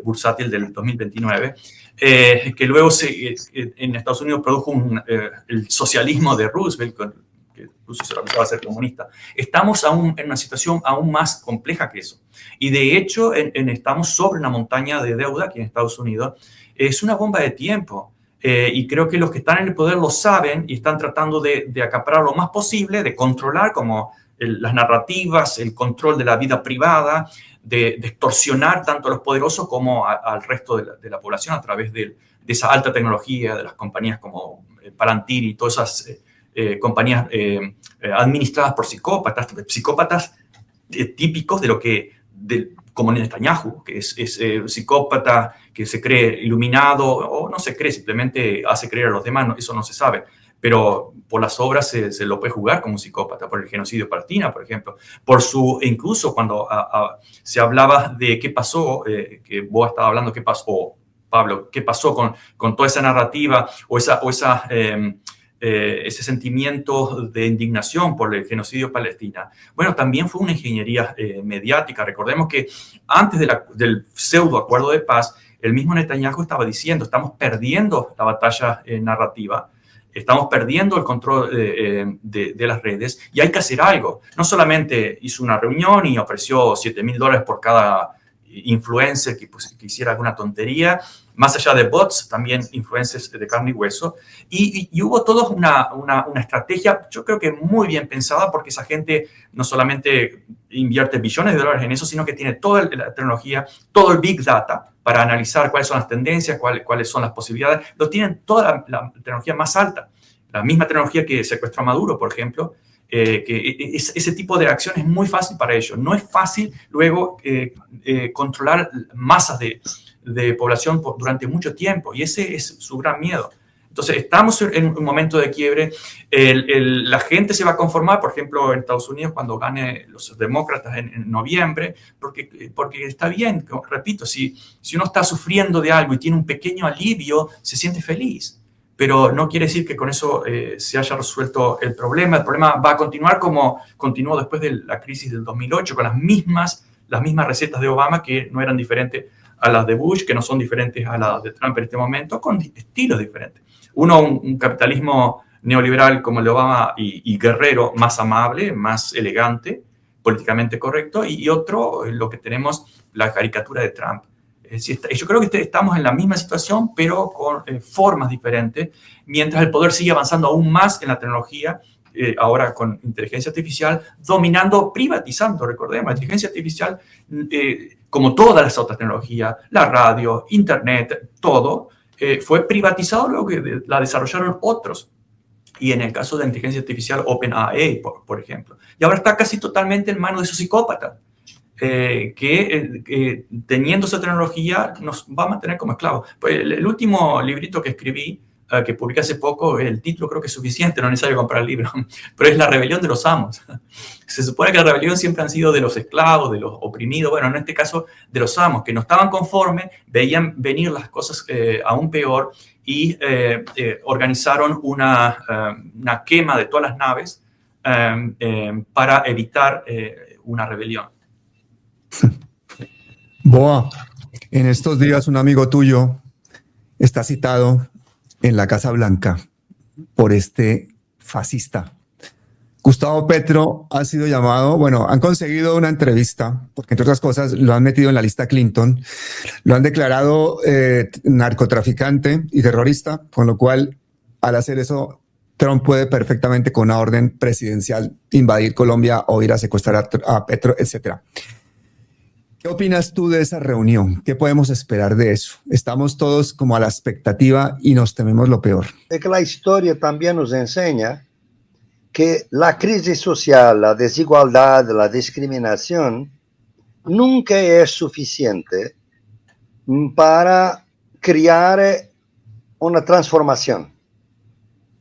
Speaker 2: bursátil del 2029, que luego en Estados Unidos produjo el socialismo de Roosevelt, que incluso se lo acusaba de ser comunista. Estamos en una situación aún más compleja que eso. Y de hecho, estamos sobre una montaña de deuda aquí en Estados Unidos. Es una bomba de tiempo. Y creo que los que están en el poder lo saben y están tratando de acaparar lo más posible, de controlar como las narrativas, el control de la vida privada, de extorsionar tanto a los poderosos como al resto de la población a través de esa alta tecnología, de las compañías como Palantir y todas esas compañías administradas por psicópatas típicos como Netanyahu, que es un psicópata que se cree iluminado, o no se cree, simplemente hace creer a los demás, eso no se sabe. Pero por las obras se lo puede jugar como un psicópata, por el genocidio de Palestina, por ejemplo. Incluso cuando se hablaba de qué pasó, que vos estabas hablando, qué pasó, Pablo, qué pasó con toda esa narrativa o ese sentimiento de indignación por el genocidio de Palestina. Bueno, también fue una ingeniería mediática. Recordemos que antes del pseudo acuerdo de paz, el mismo Netanyahu estaba diciendo, estamos perdiendo la batalla narrativa, estamos perdiendo el control de las redes y hay que hacer algo. No solamente hizo una reunión y ofreció $7.000 por cada influencer que hiciera alguna tontería, más allá de bots, también influencers de carne y hueso. Y hubo toda una estrategia, yo creo que muy bien pensada, porque esa gente no solamente invierte billones de dólares en eso, sino que tiene toda la tecnología, todo el Big Data para analizar cuáles son las tendencias, cuáles son las posibilidades. Lo tienen toda la tecnología más alta. La misma tecnología que secuestró a Maduro, por ejemplo, que ese tipo de acción es muy fácil para ellos. No es fácil luego controlar masas de población durante mucho tiempo, y ese es su gran miedo. Entonces, estamos en un momento de quiebre. La gente se va a conformar, por ejemplo, en Estados Unidos, cuando gane los demócratas en noviembre, porque está bien, repito, si uno está sufriendo de algo y tiene un pequeño alivio, se siente feliz. Pero no quiere decir que con eso se haya resuelto el problema. El problema va a continuar como continuó después de la crisis del 2008, con las mismas recetas de Obama, que no eran diferentes a las de Bush, que no son diferentes a las de Trump en este momento, con estilos diferentes. Uno, un capitalismo neoliberal como el de Obama y guerrero, más amable, más elegante, políticamente correcto, y otro, lo que tenemos, la caricatura de Trump. Yo creo que estamos en la misma situación, pero con formas diferentes, mientras el poder sigue avanzando aún más en la tecnología, ahora con inteligencia artificial, dominando, privatizando, recordemos, la inteligencia artificial, como todas las otras tecnologías, la radio, internet, todo, fue privatizado luego que la desarrollaron otros. Y en el caso de la inteligencia artificial, OpenAI, por ejemplo. Y ahora está casi totalmente en manos de esos psicópatas, que teniendo esa tecnología nos va a mantener como esclavos. Pues el último librito que escribí, que publiqué hace poco, el título creo que es suficiente, no es necesario comprar el libro, pero es La rebelión de los amos. Se supone que la rebelión siempre han sido de los esclavos, de los oprimidos, bueno, en este caso de los amos, que no estaban conformes, veían venir las cosas aún peor y organizaron una quema de todas las naves para evitar una rebelión.
Speaker 3: Boa, en estos días un amigo tuyo está citado en la Casa Blanca por este fascista. Gustavo Petro ha sido llamado, bueno, han conseguido una entrevista, porque entre otras cosas lo han metido en la lista Clinton, lo han declarado narcotraficante y terrorista, con lo cual al hacer eso Trump puede perfectamente con una orden presidencial invadir Colombia o ir a secuestrar a Petro, etc. ¿Qué opinas tú de esa reunión? ¿Qué podemos esperar de eso? Estamos todos como a la expectativa y nos tememos lo peor.
Speaker 1: Es que la historia también nos enseña que la crisis social, la desigualdad, la discriminación nunca es suficiente para crear una transformación.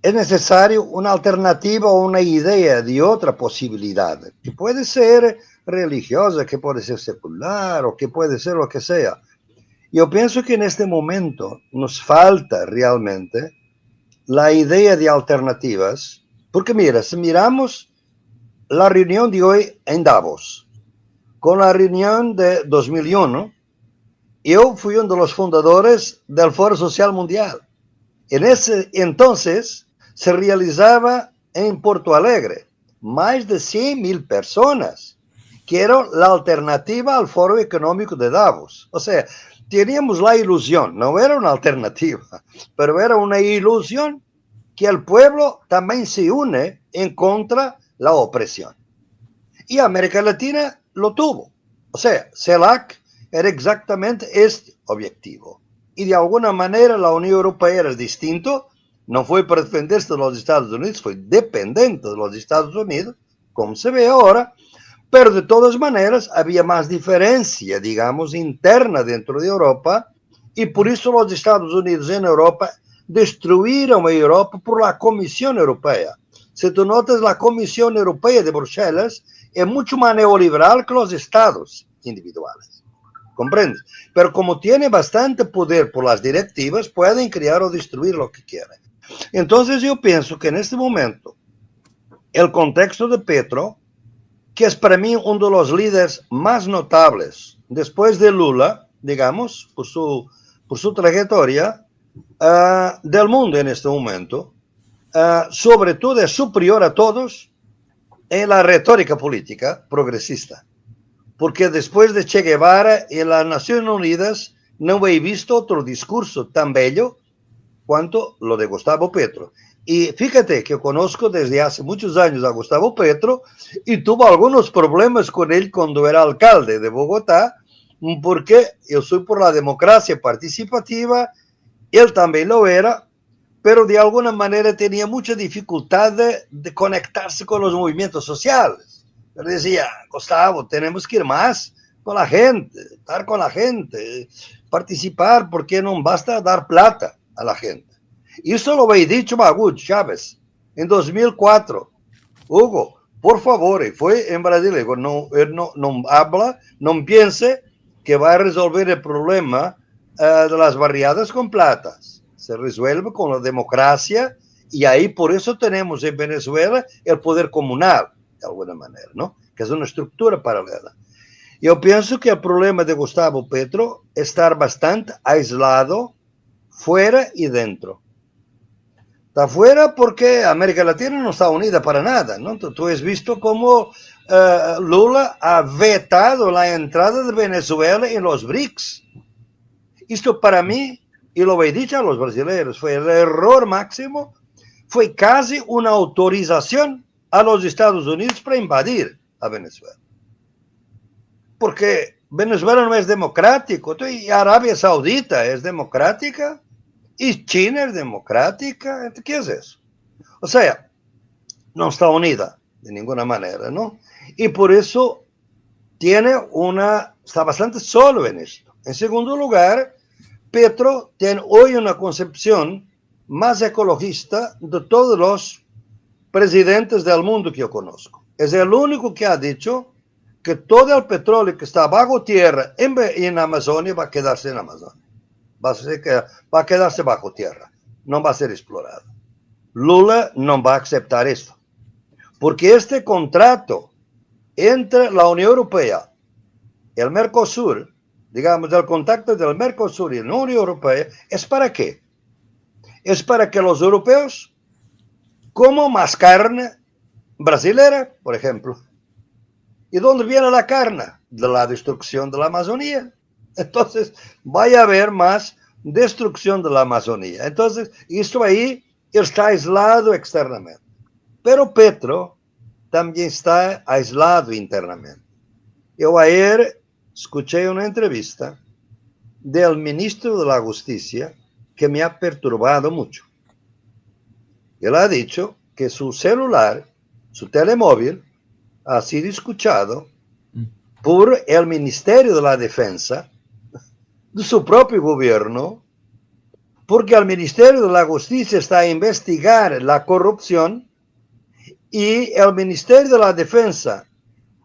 Speaker 1: Es necesario una alternativa o una idea de otra posibilidad, que puede ser religiosa, que puede ser secular o que puede ser lo que sea. Yo pienso que en este momento nos falta realmente la idea de alternativas, porque mira, si miramos la reunión de hoy en Davos, con la reunión de 2001, yo fui uno de los fundadores del Foro Social Mundial. En ese entonces se realizaba en Porto Alegre más de 100,000 personas, que era la alternativa al Foro Económico de Davos. O sea, teníamos la ilusión, no era una alternativa, pero era una ilusión que el pueblo también se une en contra de la opresión. Y América Latina lo tuvo. O sea, CELAC era exactamente este objetivo. Y de alguna manera la Unión Europea era distinto, no fue para defenderse de los Estados Unidos, fue dependiente de los Estados Unidos, como se ve ahora, pero de todas maneras había más diferencia, digamos, interna dentro de Europa, y por eso los Estados Unidos en Europa destruyeron a Europa por la Comisión Europea. Si tú notas, la Comisión Europea de Bruselas es mucho más neoliberal que los estados individuales, ¿comprendes? Pero como tiene bastante poder por las directivas, pueden crear o destruir lo que quieran. Entonces yo pienso que en este momento, el contexto de Petro, que es para mí uno de los líderes más notables, después de Lula, digamos, por su trayectoria, del mundo en este momento, sobre todo es superior a todos en la retórica política progresista. Porque después de Che Guevara en las Naciones Unidas no he visto otro discurso tan bello cuanto lo de Gustavo Petro. Y fíjate que conozco desde hace muchos años a Gustavo Petro y tuve algunos problemas con él cuando era alcalde de Bogotá, porque yo soy por la democracia participativa, él también lo era, pero de alguna manera tenía mucha dificultad de conectarse con los movimientos sociales. Yo decía, Gustavo, tenemos que ir más con la gente, estar con la gente, participar, porque no basta dar plata a la gente. Isso lo había dicho Hugo Chávez en 2004. Hugo, por favor, y fue en Brasil. Digo, no, él no habla, no piense que va a resolver el problema de las barriadas con platas. Se resuelve con la democracia y ahí por eso tenemos en Venezuela el poder comunal, de alguna manera, ¿no? Que es una estructura paralela. Yo pienso que el problema de Gustavo Petro es estar bastante aislado fuera y dentro. Está fuera porque América Latina no está unida para nada, ¿no? Tú has visto cómo Lula ha vetado la entrada de Venezuela en los BRICS. Esto para mí, y lo he dicho a los brasileños, fue el error máximo, fue casi una autorización a los Estados Unidos para invadir a Venezuela. Porque Venezuela no es democrático, y Arabia Saudita es democrática, y China es democrática. ¿Qué es eso? O sea, no está unida de ninguna manera, ¿no? Y por eso está bastante solo en esto. En segundo lugar, Petro tiene hoy una concepción más ecologista de todos los presidentes del mundo que yo conozco. Es el único que ha dicho que todo el petróleo que está bajo tierra en Amazonia va a quedarse en Amazonia. Va a quedarse bajo tierra, no va a ser explorado. Lula no va a aceptar esto, porque este contrato entre la Unión Europea y el Mercosur, digamos, el contacto del Mercosur y la Unión Europea, ¿es para qué? Es para que los europeos coman más carne brasilera, por ejemplo. ¿Y dónde viene la carne? De la destrucción de la Amazonía. Entonces, vaya a haber más destrucción de la Amazonía. Entonces, esto ahí está aislado externamente. Pero Petro también está aislado internamente. Yo ayer escuché una entrevista del ministro de la Justicia que me ha perturbado mucho. Él ha dicho que su celular, su telemóvil, ha sido escuchado por el Ministerio de la Defensa de su propio gobierno, porque el Ministerio de la Justicia está a investigar la corrupción y el Ministerio de la Defensa,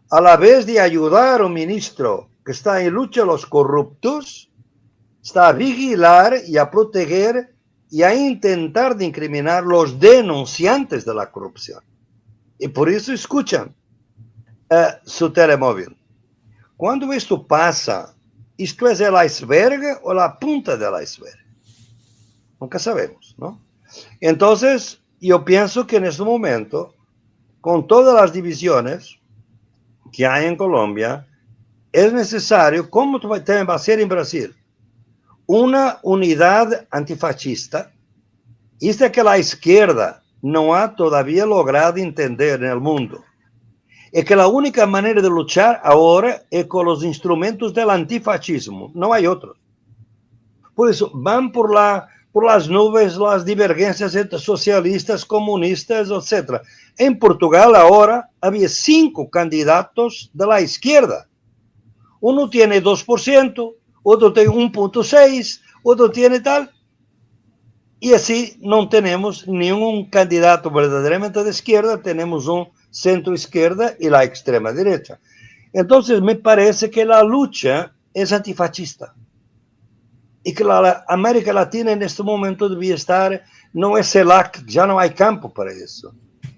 Speaker 1: a la vez de ayudar a un ministro que está en lucha a los corruptos, está a vigilar y a proteger y a intentar de incriminar los denunciantes de la corrupción. Y por eso escuchan su telemóvil. Cuando esto pasa, ¿esto es el iceberg o la punta del iceberg? Nunca sabemos, ¿no? Entonces, yo pienso que en este momento, con todas las divisiones que hay en Colombia, es necesario, como también va a ser en Brasil, una unidad antifascista. Y es que la izquierda no ha todavía logrado entender en el mundo. Es que la única manera de luchar ahora es con los instrumentos del antifascismo, no hay otros. Por eso van por las nubes las divergencias entre socialistas, comunistas, etc. En Portugal ahora había 5 candidatos de la izquierda. Uno tiene 2%, otro tiene 1.6%, otro tiene tal. Y así no tenemos ningún candidato verdaderamente de izquierda, tenemos un centro izquierda y la extrema derecha. Entonces me parece que la lucha es antifascista y que la América Latina en este momento debía estar, no es CELAC, ya no hay campo para eso.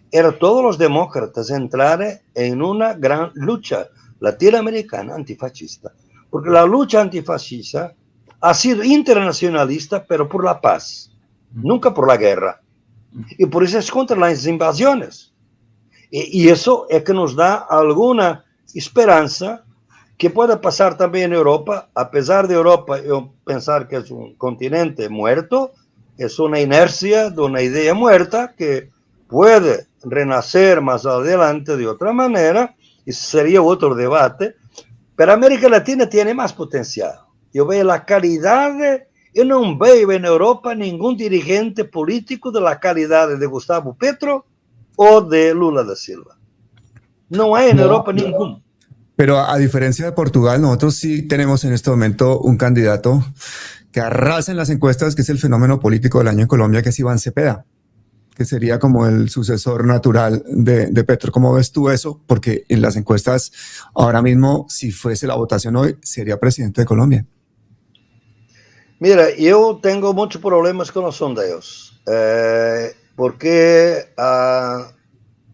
Speaker 1: Era todos los demócratas entrar en una gran lucha latinoamericana antifascista, porque la lucha antifascista ha sido internacionalista, pero por la paz, nunca por la guerra. Y por eso es contra las invasiones. Y eso es que nos da alguna esperanza que pueda pasar también en Europa, a pesar de Europa, yo pensar que es un continente muerto, es una inercia de una idea muerta que puede renacer más adelante de otra manera, y sería otro debate, pero América Latina tiene más potencial. Yo veo la calidad, yo no veo en Europa ningún dirigente político de la calidad de Gustavo Petro o de Lula da Silva. No hay en Europa ninguno.
Speaker 3: Pero a diferencia de Portugal, nosotros sí tenemos en este momento un candidato que arrasa en las encuestas, que es el fenómeno político del año en Colombia, que es Iván Cepeda, que sería como el sucesor natural de Petro. ¿Cómo ves tú eso? Porque en las encuestas, ahora mismo, si fuese la votación hoy, sería presidente de Colombia.
Speaker 1: Mira, yo tengo muchos problemas con los sondeos, porque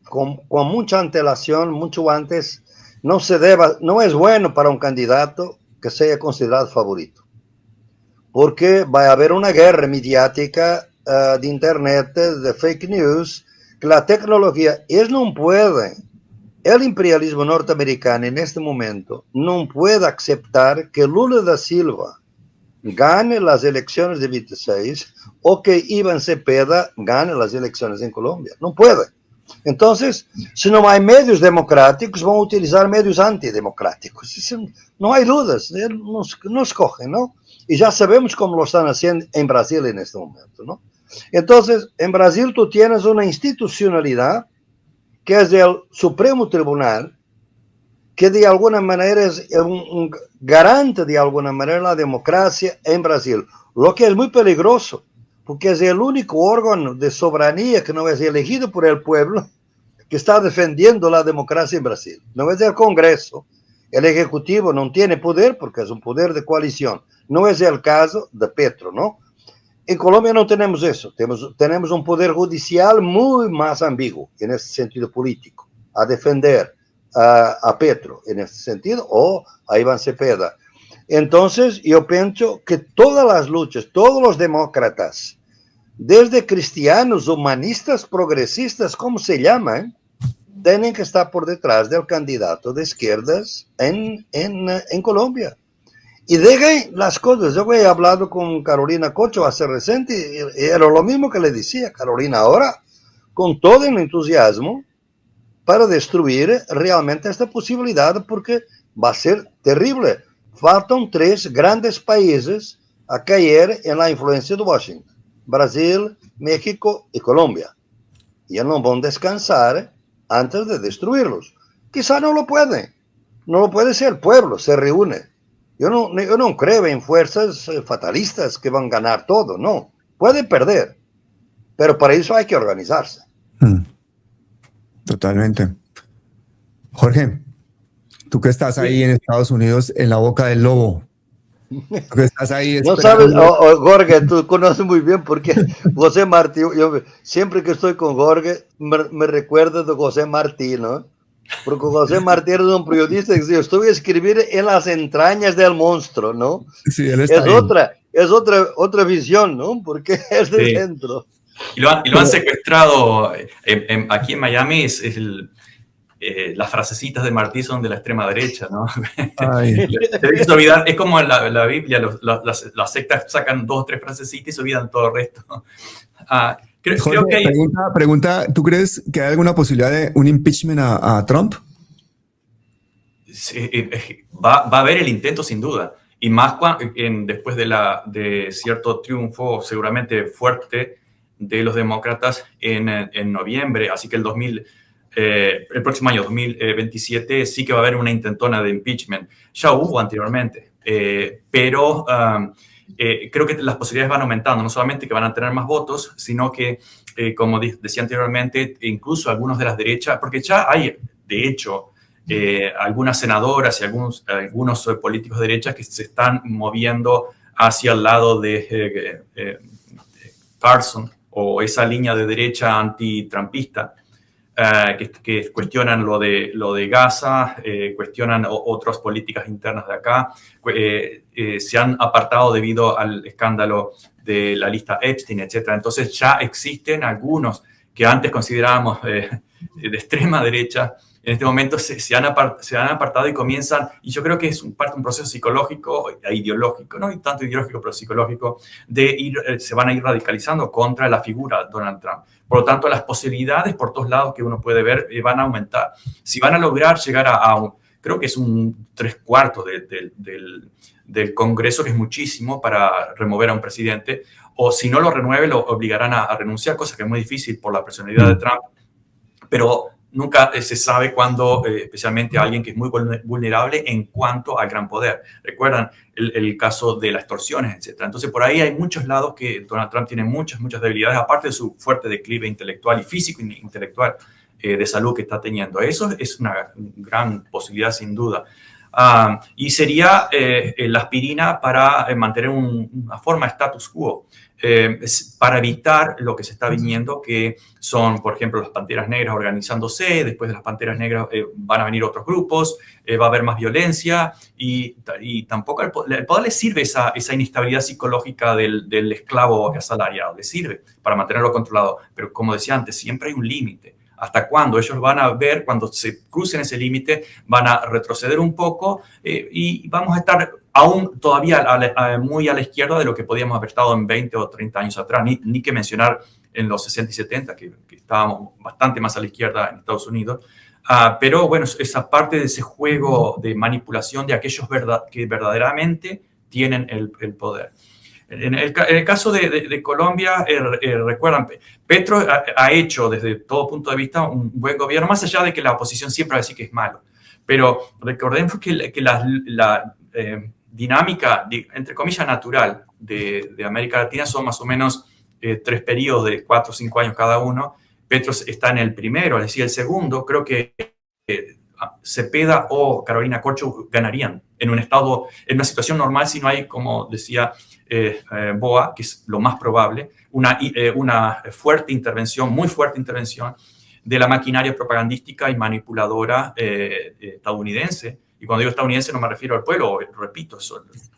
Speaker 1: con mucha antelación, mucho antes, no es bueno para un candidato que sea considerado favorito, porque va a haber una guerra mediática de internet, de fake news, que la tecnología, ellos no pueden, el imperialismo norteamericano en este momento no puede aceptar que Lula da Silva gane las elecciones de 26 o que Iván Cepeda gane las elecciones en Colombia. No puede. Entonces, si no hay medios democráticos, van a utilizar medios antidemocráticos. No hay dudas, no escogen, ¿no? Y ya sabemos cómo lo están haciendo en Brasil en este momento, ¿no? Entonces, en Brasil tú tienes una institucionalidad que es el Supremo Tribunal, que de alguna manera es un garante de alguna manera la democracia en Brasil, lo que es muy peligroso, porque es el único órgano de soberanía que no es elegido por el pueblo que está defendiendo la democracia en Brasil. No es el Congreso, el Ejecutivo no tiene poder porque es un poder de coalición. No es el caso de Petro, ¿no? En Colombia no tenemos eso, tenemos un poder judicial muy más ambiguo en este sentido político, a defender a Petro en este sentido, o a Iván Cepeda. Entonces, yo pienso que todas las luchas, todos los demócratas, desde cristianos, humanistas, progresistas, como se llaman, tienen que estar por detrás del candidato de izquierdas en Colombia. Y dejen las cosas. Yo he hablado con Carolina Cocho hace reciente y era lo mismo que le decía Carolina ahora, con todo el entusiasmo, para destruir realmente esta posibilidad, porque va a ser terrible. Faltan 3 grandes países a caer en la influencia de Washington: Brasil, México y Colombia. Y ellos no van a descansar antes de destruirlos. Quizá no lo pueden. No lo puede ser el pueblo, se reúne. Yo no creo en fuerzas fatalistas que van a ganar todo, no. Pueden perder, pero para eso hay que organizarse.
Speaker 3: Totalmente. Jorge, tú que estás ahí en Estados Unidos, en la boca del lobo. Tú que estás ahí
Speaker 1: no sabes, Jorge, tú conoces muy bien porque José Martí, yo siempre que estoy con Jorge me recuerdo de José Martí, ¿no? Porque José Martí era un periodista que yo estuve a escribir en las entrañas del monstruo, ¿no?
Speaker 3: Sí, él está
Speaker 1: es otra visión, ¿no? Porque es de dentro.
Speaker 2: Y lo han secuestrado aquí en Miami. Las frasecitas de Martí son de la extrema derecha, ¿no? Es como la Biblia, las sectas sacan 2 o 3 frasecitas y se olvidan todo el resto. Creo que hay...
Speaker 3: pregunta, ¿tú crees que hay alguna posibilidad de un impeachment a Trump?
Speaker 2: Sí, va a haber el intento sin duda, y más después de cierto triunfo seguramente fuerte de los demócratas en noviembre, así que el próximo año 2027 sí que va a haber una intentona de impeachment. Ya hubo anteriormente, pero creo que las posibilidades van aumentando, no solamente que van a tener más votos, sino que, como decía anteriormente, incluso algunos de las derechas, porque ya hay, de hecho, algunas senadoras y algunos políticos de derecha que se están moviendo hacia el lado de Carson, o esa línea de derecha antitrumpista, que cuestionan lo de Gaza, cuestionan otras políticas internas de acá, se han apartado debido al escándalo de la lista Epstein, etc. Entonces ya existen algunos que antes considerábamos de extrema derecha, en este momento se han apartado y comienzan, y yo creo que es parte de un proceso psicológico e ideológico, no tanto ideológico, pero psicológico, se van a ir radicalizando contra la figura Donald Trump. Por lo tanto, las posibilidades por todos lados que uno puede ver van a aumentar. Si van a lograr llegar creo que es un 3/4 del Congreso, que es muchísimo para remover a un presidente, o si no lo renueve, lo obligarán a renunciar, cosa que es muy difícil por la personalidad de Trump. Pero nunca se sabe cuándo, especialmente a alguien que es muy vulnerable en cuanto al gran poder. Recuerdan el caso de las extorsiones, etc. Entonces, por ahí hay muchos lados que Donald Trump tiene muchas debilidades, aparte de su fuerte declive intelectual y físico e intelectual de salud que está teniendo. Eso es una gran posibilidad, sin duda. Y sería la aspirina para mantener una forma de status quo, para evitar lo que se está viniendo, que son, por ejemplo, las Panteras Negras organizándose. Después de las Panteras Negras van a venir otros grupos, va a haber más violencia y tampoco al poder le sirve esa inestabilidad psicológica del esclavo asalariado, le sirve para mantenerlo controlado. Pero como decía antes, siempre hay un límite. ¿Hasta cuándo? Ellos van a ver, cuando se crucen ese límite, van a retroceder un poco y vamos a estar aún todavía muy a la izquierda de lo que podíamos haber estado en 20 o 30 años atrás. Ni que mencionar en los 60 y 70, que estábamos bastante más a la izquierda en Estados Unidos. Pero bueno, esa parte de ese juego de manipulación de aquellos que verdaderamente tienen el poder. En el caso de Colombia, recuerdan, Petro ha hecho desde todo punto de vista un buen gobierno, más allá de que la oposición siempre va a decir que es malo. Pero recordemos que la dinámica, entre comillas, natural de América Latina son más o menos 3 periodos de 4 o 5 años cada uno. Petro está en el primero, es decir, el segundo. Creo que Cepeda o Carolina Corcho ganarían en una situación normal, si no hay, como decía Boa, que es lo más probable, una muy fuerte intervención de la maquinaria propagandística y manipuladora estadounidense. Y cuando digo estadounidense no me refiero al pueblo, repito,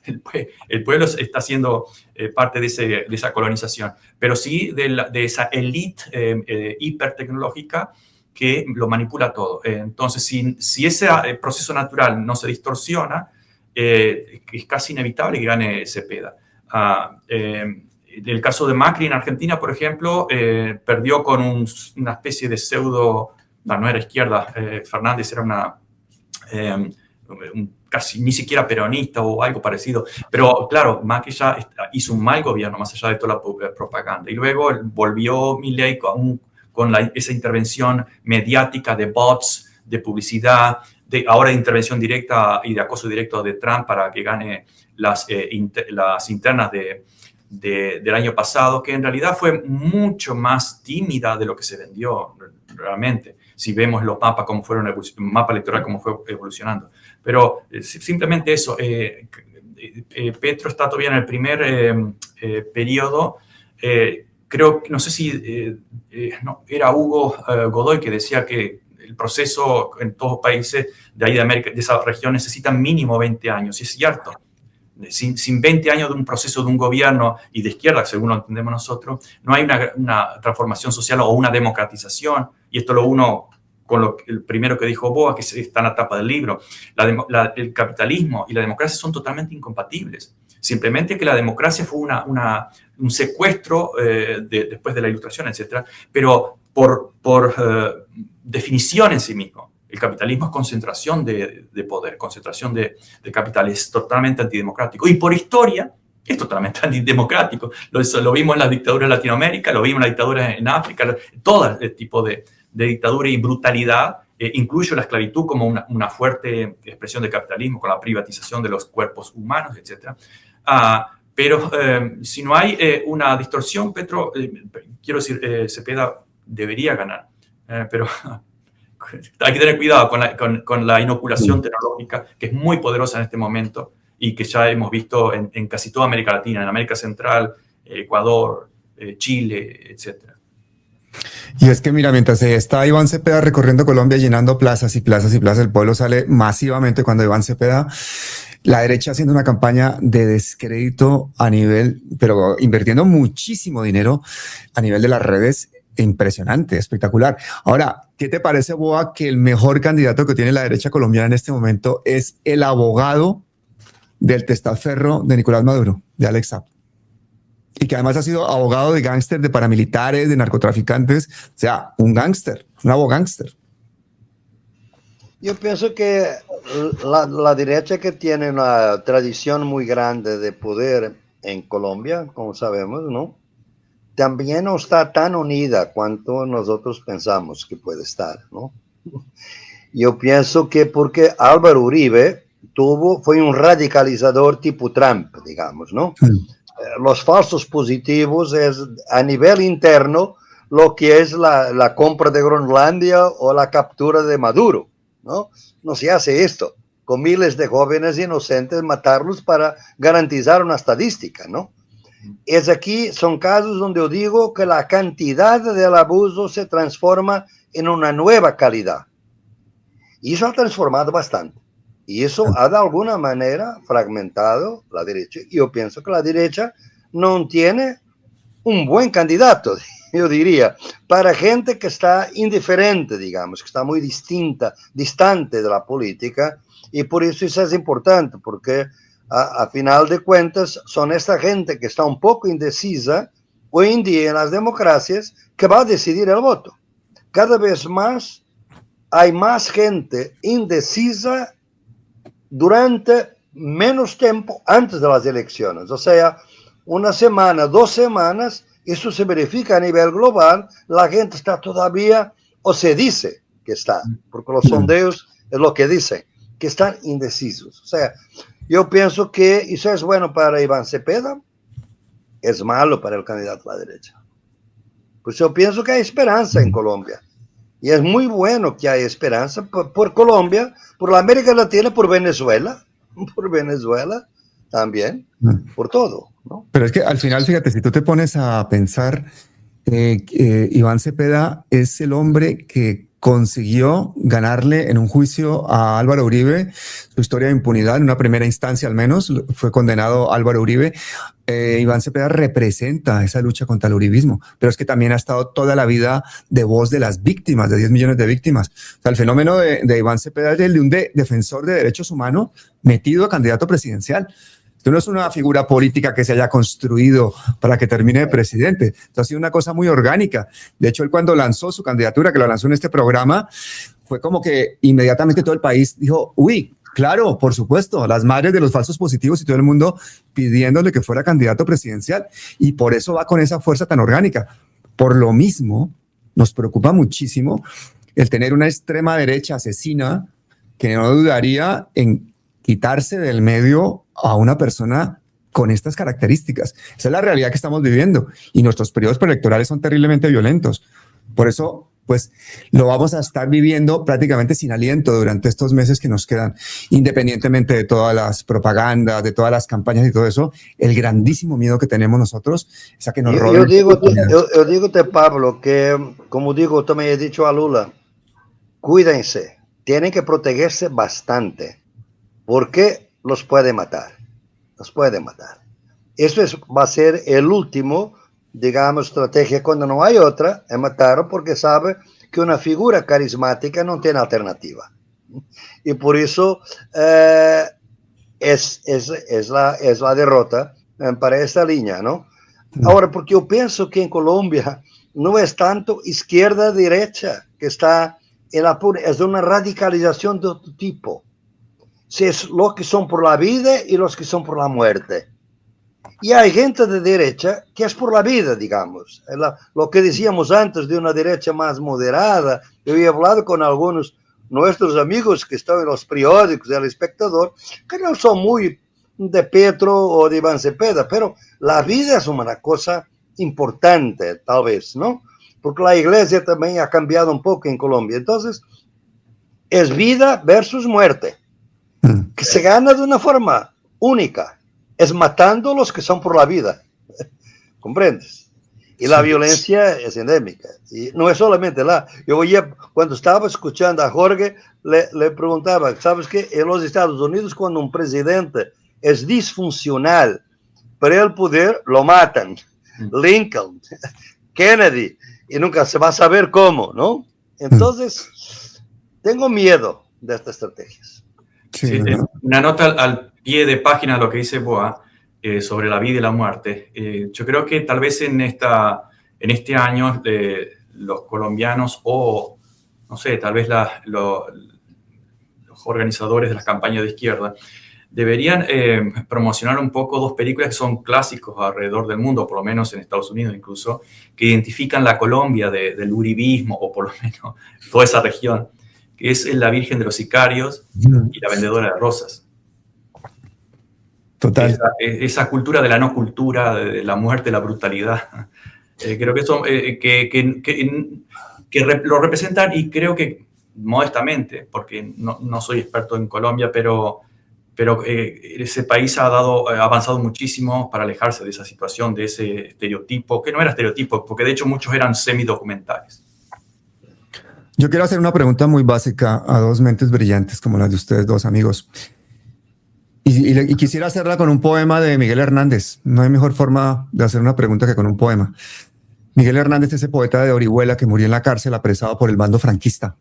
Speaker 2: el pueblo está siendo parte de esa colonización, pero sí de esa élite hipertecnológica que lo manipula todo. Entonces, si ese proceso natural no se distorsiona, es casi inevitable que gane Cepeda. El caso de Macri en Argentina, por ejemplo, perdió con una especie de pseudo, no era izquierda, Fernández era casi ni siquiera peronista o algo parecido. Pero claro, Macri ya hizo un mal gobierno, más allá de toda la propaganda. Y luego volvió Milei con esa intervención mediática de bots, de publicidad, ahora de intervención directa y de acoso directo de Trump para que gane las internas del año pasado, que en realidad fue mucho más tímida de lo que se vendió realmente, si vemos los mapas, un mapa electoral, cómo fue evolucionando. Pero simplemente eso, Petro está todavía en el primer periodo. Creo, no sé si era Hugo Godoy que decía que el proceso en todos los países de ahí de América, de esa región, necesita mínimo 20 años. Y es cierto. Sin 20 años de un proceso de un gobierno y de izquierda, según lo entendemos nosotros, no hay una transformación social o una democratización. Y esto lo uno con el primero que dijo Boa, que está en la tapa del libro. El capitalismo y la democracia son totalmente incompatibles. Simplemente que la democracia fue un secuestro después de la Ilustración, etc. Pero por definición en sí mismo. El capitalismo es concentración de poder, concentración de capital, es totalmente antidemocrático. Y por historia es totalmente antidemocrático. Lo vimos en las dictaduras de Latinoamérica, lo vimos en las dictaduras en África, todo el tipo de dictadura y brutalidad, incluye la esclavitud como una fuerte expresión de capitalismo, con la privatización de los cuerpos humanos, etc. Pero si no hay una distorsión, Petro, quiero decir, Cepeda debería ganar, pero hay que tener cuidado con la inoculación tecnológica, que es muy poderosa en este momento y que ya hemos visto en casi toda América Latina, en América Central, Ecuador, Chile, etc.
Speaker 3: Y es que mira, mientras está Iván Cepeda recorriendo Colombia, llenando plazas y plazas y plazas, el pueblo sale masivamente cuando Iván Cepeda, la derecha haciendo una campaña de descrédito a nivel, pero invirtiendo muchísimo dinero a nivel de las redes. Impresionante, espectacular. Ahora, ¿qué te parece, Boa, que el mejor candidato que tiene la derecha colombiana en este momento es el abogado del testaferro de Nicolás Maduro, de Alex Saab? Y que además ha sido abogado de gángster, de paramilitares, de narcotraficantes, o sea, un gángster, un abogángster.
Speaker 1: Yo pienso que la derecha, que tiene una tradición muy grande de poder en Colombia, como sabemos, ¿no?, también no está tan unida cuanto nosotros pensamos que puede estar, ¿no? Yo pienso que porque Álvaro Uribe fue un radicalizador tipo Trump, digamos, ¿no? Los falsos positivos es a nivel interno lo que es la compra de Groenlandia o la captura de Maduro, ¿no? No se hace esto con miles de jóvenes inocentes, matarlos para garantizar una estadística, ¿no? Es aquí, son casos donde yo digo que la cantidad del abuso se transforma en una nueva calidad. Y eso ha transformado bastante. Y eso ha de alguna manera fragmentado la derecha. Y yo pienso que la derecha no tiene un buen candidato, yo diría, para gente que está indiferente, digamos, que está muy distante de la política. Y por eso es importante, porque a final de cuentas son esta gente que está un poco indecisa hoy en día en las democracias que va a decidir el voto. Cada vez más hay más gente indecisa durante menos tiempo antes de las elecciones. O sea, una semana, 2 semanas, eso se verifica a nivel global, la gente está todavía, o se dice que está, porque los sondeos es lo que dicen, que están indecisos. O sea, yo pienso que eso es bueno para Iván Cepeda, es malo para el candidato a la derecha. Pues yo pienso que hay esperanza en Colombia. Y es muy bueno que haya esperanza por Colombia, por la América Latina, por Venezuela también, por todo, ¿no?
Speaker 3: Pero es que al final, fíjate, si tú te pones a pensar, Iván Cepeda es el hombre que consiguió ganarle en un juicio a Álvaro Uribe su historia de impunidad, en una primera instancia al menos, fue condenado Álvaro Uribe. Iván Cepeda representa esa lucha contra el uribismo, pero es que también ha estado toda la vida de voz de las víctimas, de 10 millones de víctimas. O sea, el fenómeno de Iván Cepeda es el de un defensor de derechos humanos metido a candidato presidencial. Esto no es una figura política que se haya construido para que termine de presidente. Esto ha sido una cosa muy orgánica. De hecho, él cuando lanzó su candidatura, que lo lanzó en este programa, fue como que inmediatamente todo el país dijo, uy, claro, por supuesto, las madres de los falsos positivos y todo el mundo pidiéndole que fuera candidato presidencial. Y por eso va con esa fuerza tan orgánica. Por lo mismo, nos preocupa muchísimo el tener una extrema derecha asesina que no dudaría en quitarse del medio a una persona con estas características. Esa es la realidad que estamos viviendo y nuestros periodos preelectorales son terriblemente violentos. Por eso, pues, lo vamos a estar viviendo prácticamente sin aliento durante estos meses que nos quedan, independientemente de todas las propagandas, de todas las campañas y todo eso. El grandísimo miedo que tenemos nosotros es a que nos roben.
Speaker 1: Yo digo, Pablo, que, como digo, también he dicho a Lula, cuídense, tienen que protegerse bastante, porque los puede matar. Eso va a ser el último, digamos, estrategia cuando no hay otra, es matarlo porque sabe que una figura carismática no tiene alternativa. Y por eso es la derrota para esta línea, ¿no? Ahora, porque yo pienso que en Colombia no es tanto izquierda-derecha que está en la pura, es una radicalización de otro tipo. Si es los que son por la vida y los que son por la muerte. Y hay gente de derecha que es por la vida, digamos. Lo que decíamos antes de una derecha más moderada. Yo he hablado con algunos nuestros amigos que están en los periódicos, El Espectador, que no son muy de Petro o de Iván Cepeda, pero la vida es una cosa importante, tal vez, ¿no? Porque la iglesia también ha cambiado un poco en Colombia. Entonces, es vida versus muerte, que se gana de una forma única, es matando a los que son por la vida, ¿comprendes? Y la violencia es endémica, y no es solamente yo oía, cuando estaba escuchando a Jorge, le preguntaba, ¿sabes qué? En los Estados Unidos, cuando un presidente es disfuncional para el poder, lo matan. Lincoln, Kennedy, y nunca se va a saber cómo, ¿no? Entonces, tengo miedo de estas estrategias.
Speaker 2: Sí, una nota al pie de página de lo que dice Boa sobre la vida y la muerte. Yo creo que tal vez en este año los colombianos o, no sé, tal vez los organizadores de las campañas de izquierda deberían promocionar un poco dos películas que son clásicos alrededor del mundo, por lo menos en Estados Unidos incluso, que identifican la Colombia del uribismo, o por lo menos toda esa región, que es La Virgen de los Sicarios y La Vendedora de Rosas.
Speaker 3: Total.
Speaker 2: Esa cultura de la no cultura, de la muerte, la brutalidad. Creo que eso lo representan, y creo que modestamente, porque no soy experto en Colombia, pero ese país ha avanzado muchísimo para alejarse de esa situación, de ese estereotipo, que no era estereotipo, porque de hecho muchos eran semidocumentales.
Speaker 3: Yo quiero hacer una pregunta muy básica a dos mentes brillantes como las de ustedes dos, amigos. Y quisiera hacerla con un poema de Miguel Hernández. No hay mejor forma de hacer una pregunta que con un poema. Miguel Hernández, ese poeta de Orihuela que murió en la cárcel apresado por el bando franquista,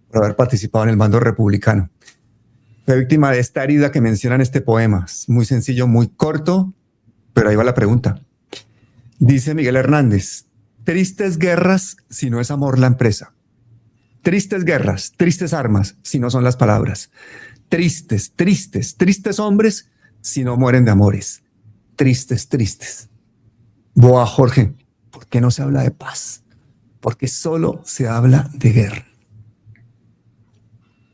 Speaker 3: por haber participado en el bando republicano. Fue víctima de esta herida que menciona en este poema. Es muy sencillo, muy corto, pero ahí va la pregunta. Dice Miguel Hernández: tristes guerras si no es amor la empresa. Tristes guerras, tristes armas si no son las palabras. Tristes, tristes, tristes hombres si no mueren de amores. Tristes, tristes. Boa, Jorge, ¿por qué no se habla de paz? Porque solo se habla de guerra.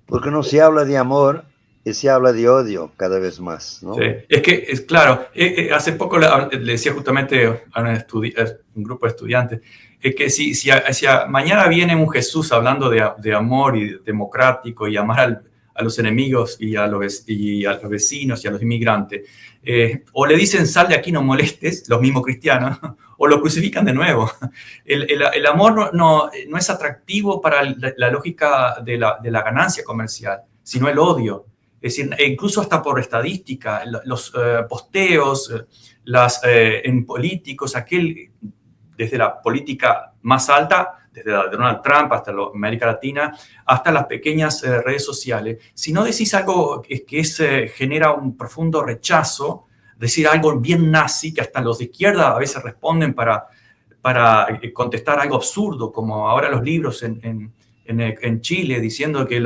Speaker 1: Porque no se habla de amor y se habla de odio cada vez más, ¿no?
Speaker 2: Sí. Es que, es claro, hace poco le decía justamente a un grupo de estudiantes, es que si mañana viene un Jesús hablando de amor y democrático y amar a los enemigos y a los vecinos y a los inmigrantes, o le dicen sal de aquí, no molestes, los mismos cristianos, o lo crucifican de nuevo. El amor no es atractivo para la lógica de la ganancia comercial, sino el odio. Es decir, incluso hasta por estadística, los posteos, en políticos, desde la política más alta, desde Donald Trump hasta América Latina, hasta las pequeñas redes sociales, si no decís algo que genera un profundo rechazo, decir algo bien nazi, que hasta los de izquierda a veces responden para contestar algo absurdo, como ahora los libros en Chile diciendo que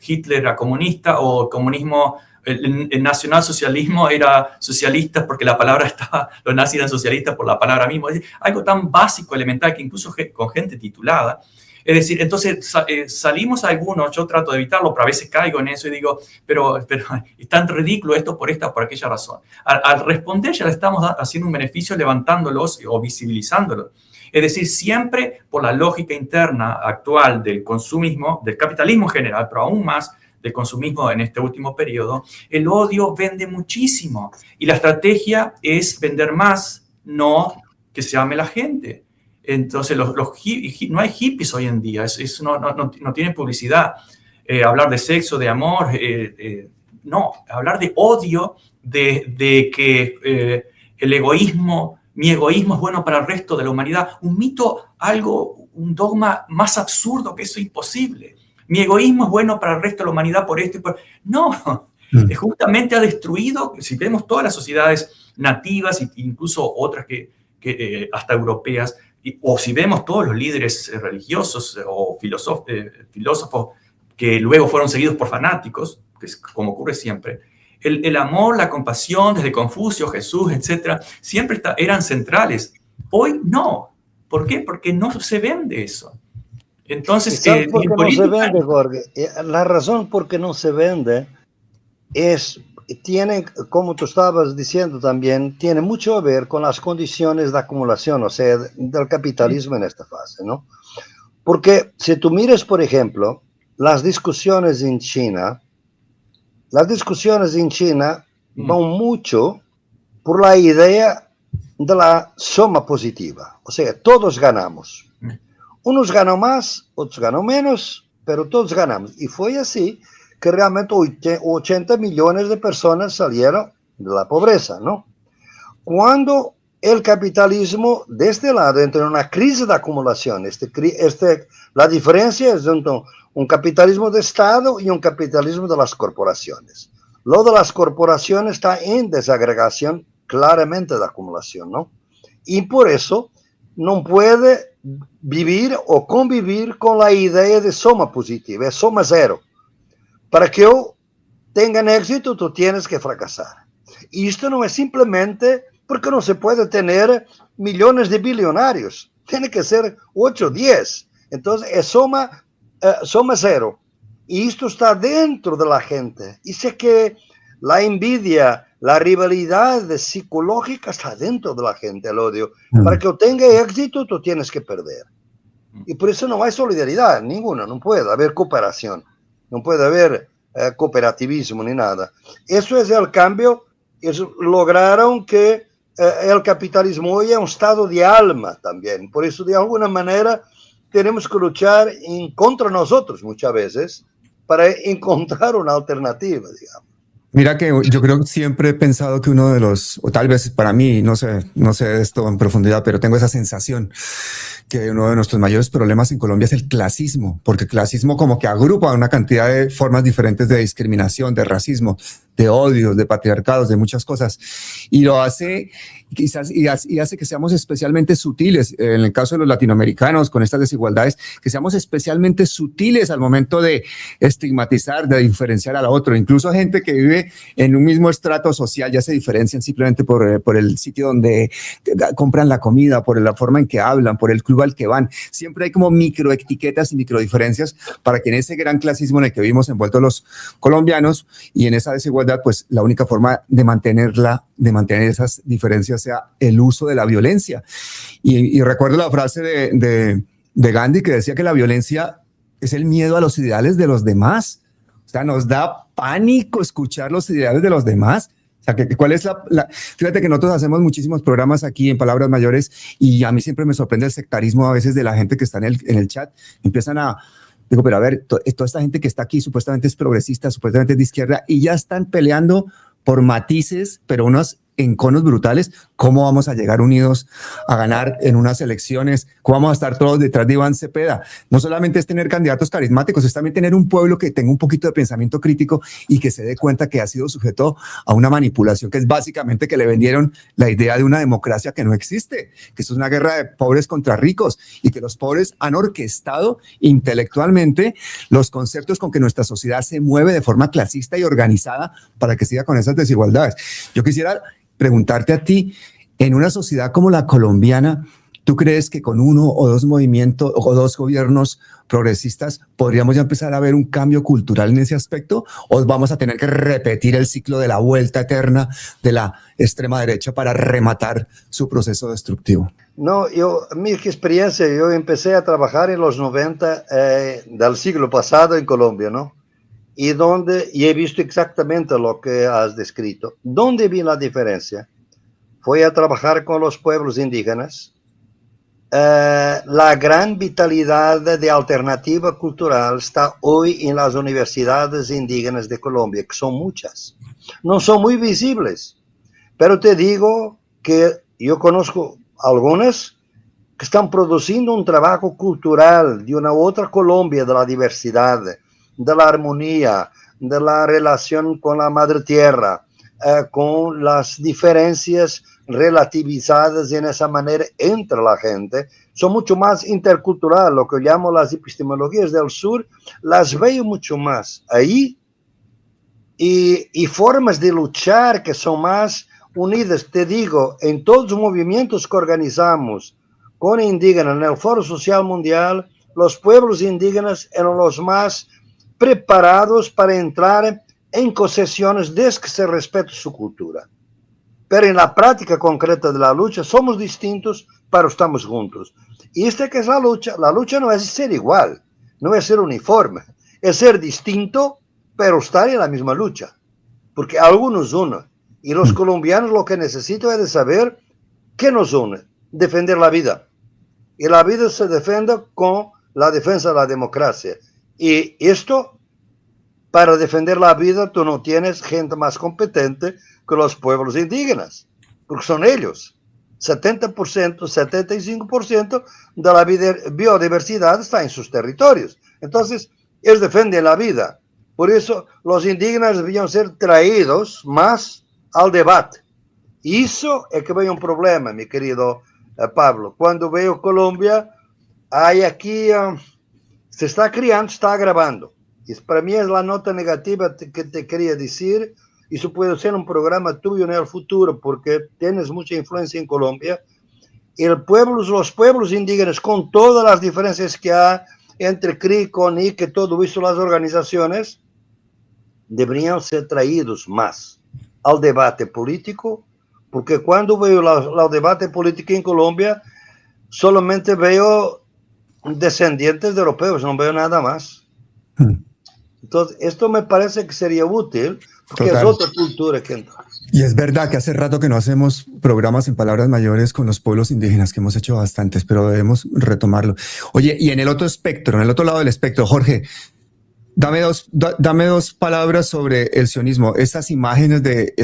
Speaker 2: Hitler era comunista, o comunismo, el nacionalsocialismo era socialista porque la palabra estaba, los nazis eran socialistas por la palabra misma. Es decir, algo tan básico, elemental, que incluso con gente titulada. Es decir, entonces salimos algunos, yo trato de evitarlo, pero a veces caigo en eso y digo, pero es tan ridículo esto por esta o por aquella razón. Al responder ya le estamos haciendo un beneficio levantándolos o visibilizándolos. Es decir, siempre por la lógica interna actual del consumismo, del capitalismo en general, pero aún más del consumismo en este último periodo, el odio vende muchísimo. Y la estrategia es vender más, no que se ame la gente. Entonces, no hay hippies hoy en día, no tienen publicidad. Hablar de sexo, de amor, no, hablar de odio, de que el egoísmo, mi egoísmo es bueno para el resto de la humanidad. Un mito, un dogma más absurdo que eso, imposible. Mi egoísmo es bueno para el resto de la humanidad por esto y por... No, justamente ha destruido, si vemos todas las sociedades nativas e incluso otras que hasta europeas, o si vemos todos los líderes religiosos o filósofos que luego fueron seguidos por fanáticos, que es como ocurre siempre, el amor, la compasión, desde Confucio, Jesús, etc., siempre eran centrales. Hoy no. ¿Por qué? Porque no se vende eso. Entonces,
Speaker 1: ¿sabes por qué no se vende, Jorge? La razón por qué no se vende tiene, como tú estabas diciendo también, tiene mucho a ver con las condiciones de acumulación, o sea, del capitalismo en esta fase, ¿no? Porque si tú miras, por ejemplo, las discusiones en China van mucho por la idea de la suma positiva, o sea, todos ganamos. Unos ganan más, otros ganan menos, pero todos ganamos. Y fue así que realmente 80 millones de personas salieron de la pobreza, ¿no? Cuando el capitalismo, de este lado, entra en una crisis de acumulación, la diferencia es entre un capitalismo de Estado y un capitalismo de las corporaciones. Lo de las corporaciones está en desagregación claramente de acumulación, ¿no? Y por eso no puede vivir o convivir con la idea de suma positiva, es suma cero. Para que yo tengan éxito, tú tienes que fracasar. Y esto no es simplemente porque no se puede tener millones de billonarios. Tiene que ser 8 o 10. Entonces, es suma cero. Y esto está dentro de la gente. Y sé que la envidia, la rivalidad psicológica está dentro de la gente, el odio. Para que tenga éxito, tú tienes que perder. Y por eso no hay solidaridad ninguna, no puede haber cooperación, no puede haber cooperativismo ni nada. Eso es el cambio, lograron que el capitalismo hoy es un estado de alma también. Por eso, de alguna manera, tenemos que luchar contra nosotros muchas veces para encontrar una alternativa, digamos.
Speaker 3: Mira que yo creo que siempre he pensado que uno de los, o tal vez para mí, no sé esto en profundidad, pero tengo esa sensación que uno de nuestros mayores problemas en Colombia es el clasismo, porque el clasismo como que agrupa una cantidad de formas diferentes de discriminación, de racismo, de odios, de patriarcados, de muchas cosas, y lo hace quizás y hace que seamos especialmente sutiles, en el caso de los latinoamericanos con estas desigualdades, que seamos especialmente sutiles al momento de estigmatizar, de diferenciar al otro. Incluso gente que vive en un mismo estrato social ya se diferencian simplemente por el sitio donde compran la comida, por la forma en que hablan, por el club al que van. Siempre hay como microetiquetas y microdiferencias para que en ese gran clasismo en el que vivimos envueltos los colombianos y en esa desigualdad, pues la única forma de mantener esas diferencias sea el uso de la violencia. Y recuerdo la frase de Gandhi que decía que la violencia es el miedo a los ideales de los demás. O sea, nos da pánico escuchar los ideales de los demás. O sea, ¿cuál es Fíjate que nosotros hacemos muchísimos programas aquí en Palabras Mayores y a mí siempre me sorprende el sectarismo a veces de la gente que está en el chat. Empiezan digo, pero a ver, toda esta gente que está aquí supuestamente es progresista, supuestamente es de izquierda y ya están peleando por matices, pero unos enconos brutales. ¿Cómo vamos a llegar unidos a ganar en unas elecciones? ¿Cómo vamos a estar todos detrás de Iván Cepeda? No solamente es tener candidatos carismáticos, es también tener un pueblo que tenga un poquito de pensamiento crítico y que se dé cuenta que ha sido sujeto a una manipulación, que es básicamente que le vendieron la idea de una democracia que no existe, que esto es una guerra de pobres contra ricos y que los pobres han orquestado intelectualmente los conceptos con que nuestra sociedad se mueve de forma clasista y organizada para que siga con esas desigualdades. Yo quisiera preguntarte a ti, en una sociedad como la colombiana, ¿tú crees que con uno o dos movimientos o dos gobiernos progresistas podríamos ya empezar a ver un cambio cultural en ese aspecto? ¿O vamos a tener que repetir el ciclo de la vuelta eterna de la extrema derecha para rematar su proceso destructivo?
Speaker 1: No, mi experiencia, yo empecé a trabajar en los 90 del siglo pasado en Colombia, ¿no? Y he visto exactamente lo que has descrito. ¿Dónde vi la diferencia? Fue a trabajar con los pueblos indígenas. La gran vitalidad de alternativa cultural está hoy en las universidades indígenas de Colombia, que son muchas. No son muy visibles, pero te digo que yo conozco algunas que están produciendo un trabajo cultural de una otra Colombia, de la diversidad, de la armonía, de la relación con la madre tierra, con las diferencias relativizadas en esa manera entre la gente. Son mucho más intercultural, lo que llamo las epistemologías del sur, las veo mucho más ahí, y formas de luchar que son más unidas. Te digo, en todos los movimientos que organizamos con indígenas en el Foro Social Mundial, los pueblos indígenas eran los más preparados para entrar en concesiones desde que se respete su cultura. Pero en la práctica concreta de la lucha somos distintos, pero estamos juntos. Y esta que es la lucha no es ser igual, no es ser uniforme, es ser distinto, pero estar en la misma lucha. Porque algunos unen. Y los colombianos lo que necesitan es saber qué nos une, defender la vida. Y la vida se defiende con la defensa de la democracia. Y esto, para defender la vida, tú no tienes gente más competente que los pueblos indígenas, porque son ellos. 70%, 75% de la biodiversidad está en sus territorios. Entonces, ellos defienden la vida. Por eso, los indígenas debían ser traídos más al debate. Y eso es que veo un problema, mi querido Pablo. Cuando veo Colombia, hay aquí... se está criando, está agravando. Y para mí es la nota negativa que te quería decir. Y eso puede ser un programa tuyo en el futuro, porque tienes mucha influencia en Colombia. Los pueblos indígenas, con todas las diferencias que hay entre CRI, CONI, que todo eso, las organizaciones, deberían ser traídos más al debate político, porque cuando veo el debate político en Colombia, solamente veo descendientes de europeos, no veo nada más. Entonces, esto me parece que sería útil, porque total, es otra cultura que entra.
Speaker 3: Y es verdad que hace rato que no hacemos programas en palabras mayores con los pueblos indígenas, que hemos hecho bastantes, pero debemos retomarlo. Oye, y en el otro espectro, en el otro lado del espectro, Jorge, dame dos palabras sobre el sionismo. Estas imágenes de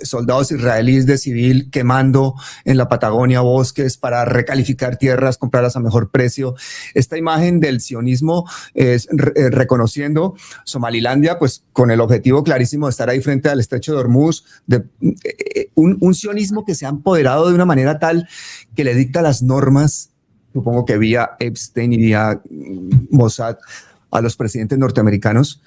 Speaker 3: soldados israelíes de civil quemando en la Patagonia bosques para recalificar tierras, comprarlas a mejor precio. Esta imagen del sionismo es reconociendo Somalilandia, pues con el objetivo clarísimo de estar ahí frente al estrecho de Hormuz, un sionismo que se ha empoderado de una manera tal que le dicta las normas, supongo que vía Epstein y vía Mossad, a los presidentes norteamericanos.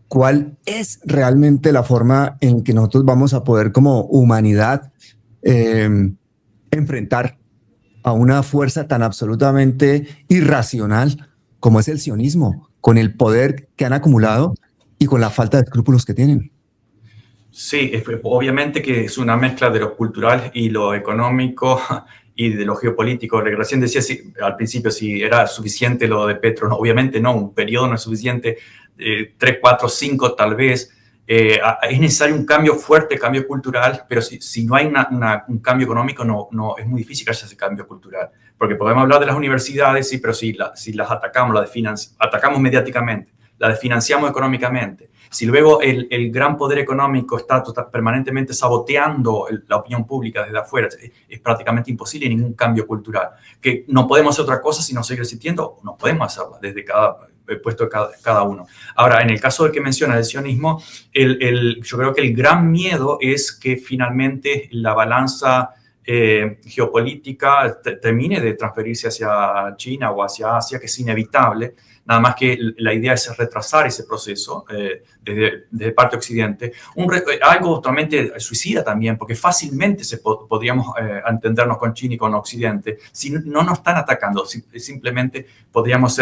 Speaker 3: ¿Cuál es realmente la forma en que nosotros vamos a poder como humanidad enfrentar a una fuerza tan absolutamente irracional como es el sionismo, con el poder que han acumulado y con la falta de escrúpulos que tienen?
Speaker 2: Sí, obviamente que es una mezcla de lo cultural y lo económico y de lo geopolítico. Recién decía al principio si era suficiente lo de Petro. No, obviamente no, un periodo no es suficiente, 3, 4, 5 tal vez. Es necesario un cambio fuerte, cambio cultural, pero si no hay un cambio económico, no es muy difícil que haya ese cambio cultural. Porque podemos hablar de las universidades, sí, pero si las atacamos, atacamos mediáticamente, las desfinanciamos económicamente, si luego el gran poder económico está permanentemente saboteando la opinión pública desde afuera, es prácticamente imposible ningún cambio cultural. Que no podemos hacer otra cosa sino seguir existiendo, no podemos hacerla desde puesto cada uno. Ahora, en el caso del que menciona el sionismo, yo creo que el gran miedo es que finalmente la balanza geopolítica termine de transferirse hacia China o hacia Asia, que es inevitable. Nada más que la idea es retrasar ese proceso desde parte occidente. Algo totalmente suicida también, porque fácilmente podríamos entendernos con China y con Occidente. Si no nos están atacando, simplemente podríamos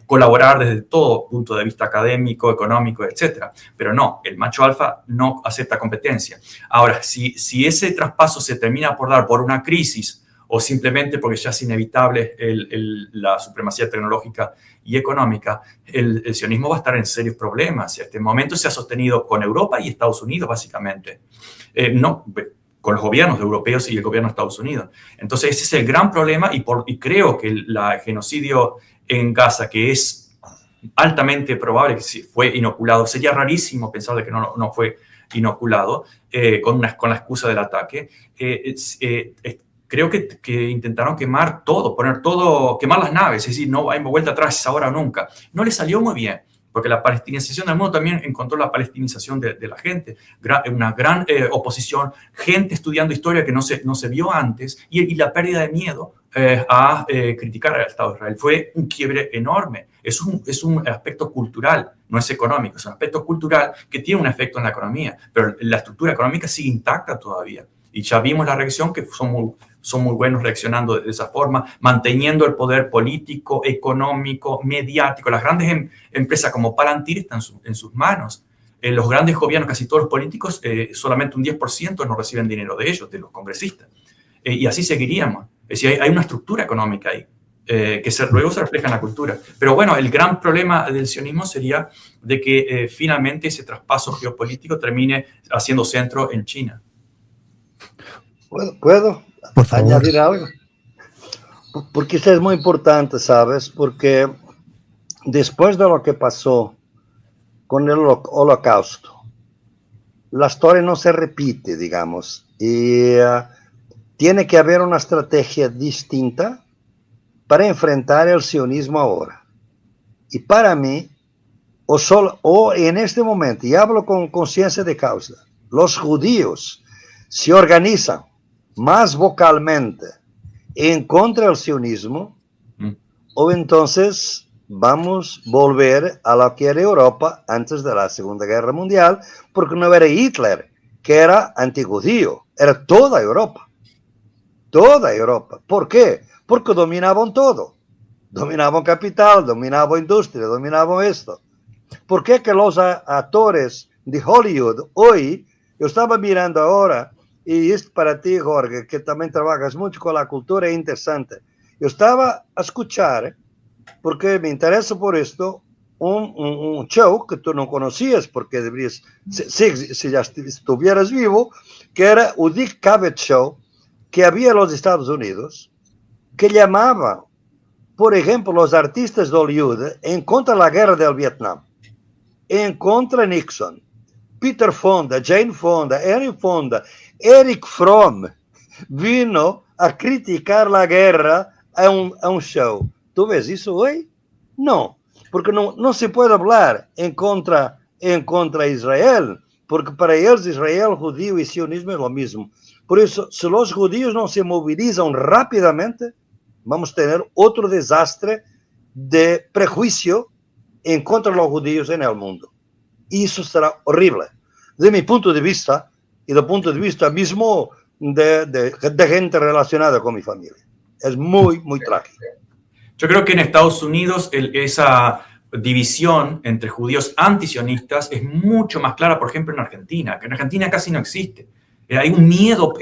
Speaker 2: colaborar desde todo punto de vista académico, económico, etc. Pero no, el macho alfa no acepta competencia. Ahora, si ese traspaso se termina por dar por una crisis o simplemente porque ya es inevitable la supremacía tecnológica y económica, el sionismo va a estar en serios problemas. Este momento se ha sostenido con Europa y Estados Unidos, básicamente. No, con los gobiernos europeos y el gobierno de Estados Unidos. Entonces, ese es el gran problema y creo que el genocidio en Gaza, que es altamente probable que si fue inoculado, sería rarísimo pensar de que no fue inoculado con la excusa del ataque. Creo que intentaron quemar todo, quemar las naves, es decir, no hay vuelta atrás, es ahora o nunca. No le salió muy bien, porque la palestinización del mundo también encontró la palestinización de la gente, una gran oposición, gente estudiando historia que no se vio antes, y la pérdida de miedo a criticar al Estado de Israel. Fue un quiebre enorme. Es un aspecto cultural, no es económico, es un aspecto cultural que tiene un efecto en la economía, pero la estructura económica sigue intacta todavía. Y ya vimos la reacción, que son muy buenos reaccionando de esa forma, manteniendo el poder político, económico, mediático. Las grandes empresas como Palantir están en sus manos. Los grandes gobiernos, casi todos los políticos, solamente un 10% no reciben dinero de ellos, de los congresistas. Y así seguiríamos. Es decir, hay una estructura económica ahí, que luego se refleja en la cultura. Pero bueno, el gran problema del sionismo sería de que finalmente ese traspaso geopolítico termine haciendo centro en China.
Speaker 1: ¿Puedo añadir algo? Porque esto es muy importante, ¿sabes? Porque después de lo que pasó con el Holocausto, la historia no se repite, digamos, y tiene que haber una estrategia distinta para enfrentar el sionismo ahora. Y para mí, o en este momento, y hablo con conciencia de causa, los judíos se organizan más vocalmente en contra del sionismo, o entonces vamos a volver a lo que era Europa antes de la Segunda Guerra Mundial, porque no era Hitler, que era antijudío, era toda Europa. Toda Europa. ¿Por qué? Porque dominaban todo. Dominaban capital, dominaban industria, dominaban esto. ¿Por qué que los actores de Hollywood hoy, yo estaba mirando ahora, y es para ti, Jorge, que también trabajas mucho con la cultura, es interesante. Yo estaba a escuchar, porque me interesa por esto, un show que tú no conocías, porque deberías, si ya estuvieras vivo, que era el Dick Cavett Show, que había en los Estados Unidos, que llamaba, por ejemplo, los artistas de Hollywood en contra de la guerra del Vietnam, en contra de Nixon, Peter Fonda, Jane Fonda, Henry Fonda, Eric Fromm vino a criticar la guerra a un show. ¿Tú ves eso hoy? No, porque no se puede hablar en contra de Israel, porque para ellos Israel, judío y sionismo es lo mismo. Por eso, si los judíos no se movilizan rápidamente, vamos a tener otro desastre de prejuicio en contra de los judíos en el mundo. Y eso será horrible. De mi punto de vista, y del punto de vista mismo de gente relacionada con mi familia. Es muy, muy trágico.
Speaker 2: Yo creo que en Estados Unidos esa división entre judíos antisionistas es mucho más clara, por ejemplo, en Argentina, que en Argentina casi no existe. Hay un miedo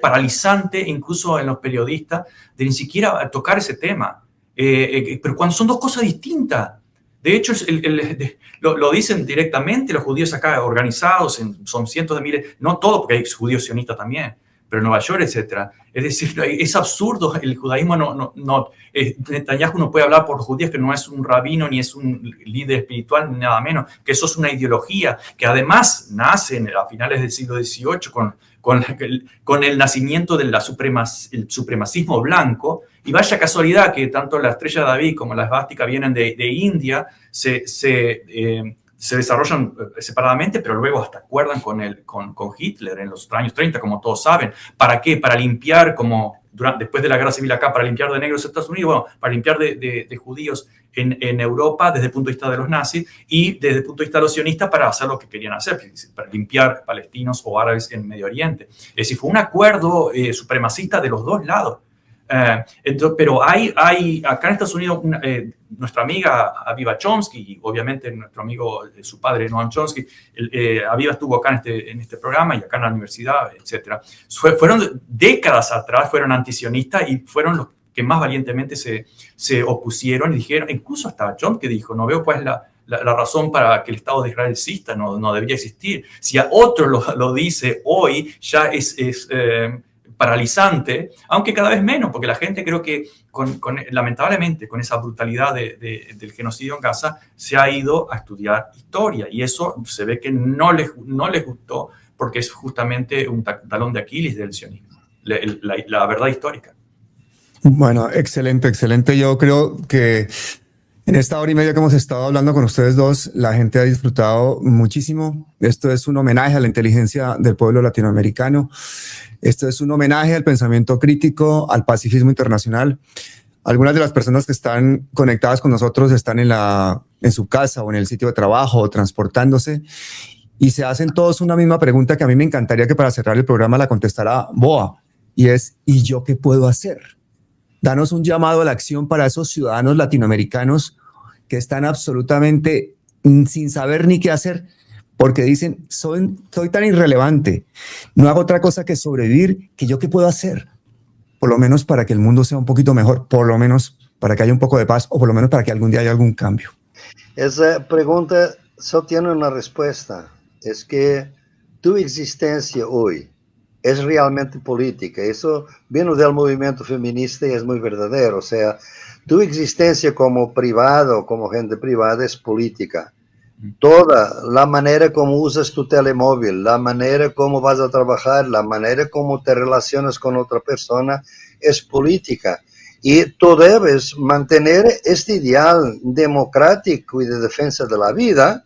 Speaker 2: paralizante, incluso en los periodistas, de ni siquiera tocar ese tema. Pero cuando son dos cosas distintas. De hecho, lo dicen directamente los judíos acá organizados, son cientos de miles, no todos, porque hay judíos sionistas también, pero en Nueva York, etc. Es decir, es absurdo, el judaísmo Netanyahu no puede hablar por los judíos, que no es un rabino, ni es un líder espiritual, ni nada menos, que eso es una ideología que además nace a finales del siglo XVIII con el nacimiento del supremacismo blanco, y vaya casualidad que tanto la estrella de David como la esvástica vienen de India, se desarrollan separadamente, pero luego hasta acuerdan con Hitler en los años 30, como todos saben. ¿Para qué? Para limpiar, después de la guerra civil acá, para limpiar de negros Estados Unidos, bueno, para limpiar de judíos en Europa desde el punto de vista de los nazis, y desde el punto de vista de los sionistas para hacer lo que querían hacer, para limpiar palestinos o árabes en Medio Oriente. Es decir, fue un acuerdo supremacista de los dos lados. Pero hay acá en Estados Unidos nuestra amiga Aviva Chomsky, y obviamente nuestro amigo, su padre Noam Chomsky, Aviva estuvo acá en este programa y acá en la universidad, etc. Fueron décadas atrás, fueron antisionistas y fueron los que más valientemente se opusieron y dijeron, incluso hasta Chomsky dijo, no veo cuál es la razón para que el Estado de Israel exista, no debería existir. Si a otro lo dice hoy, ya es paralizante, aunque cada vez menos, porque la gente creo que lamentablemente con esa brutalidad del genocidio en Gaza se ha ido a estudiar historia, y eso se ve que no les gustó, porque es justamente un talón de Aquiles del sionismo, la verdad histórica.
Speaker 3: Bueno, excelente, excelente. Yo creo que en esta hora y media que hemos estado hablando con ustedes dos, la gente ha disfrutado muchísimo. Esto es un homenaje a la inteligencia del pueblo latinoamericano. Esto es un homenaje al pensamiento crítico, al pacifismo internacional. Algunas de las personas que están conectadas con nosotros están en su casa o en el sitio de trabajo o transportándose, y se hacen todos una misma pregunta que a mí me encantaría que para cerrar el programa la contestara Boa, y es, ¿y yo qué puedo hacer? Danos un llamado a la acción para esos ciudadanos latinoamericanos que están absolutamente sin saber ni qué hacer, porque dicen, soy tan irrelevante, no hago otra cosa que sobrevivir, que yo qué puedo hacer, por lo menos para que el mundo sea un poquito mejor, por lo menos para que haya un poco de paz, o por lo menos para que algún día haya algún cambio.
Speaker 1: Esa pregunta solo tiene una respuesta, es que tu existencia hoy es realmente política. Eso viene del movimiento feminista y es muy verdadero. O sea, tu existencia como privado, como gente privada, es política. Toda la manera como usas tu telemóvil, la manera como vas a trabajar, la manera como te relacionas con otra persona, es política. Y tú debes mantener este ideal democrático y de defensa de la vida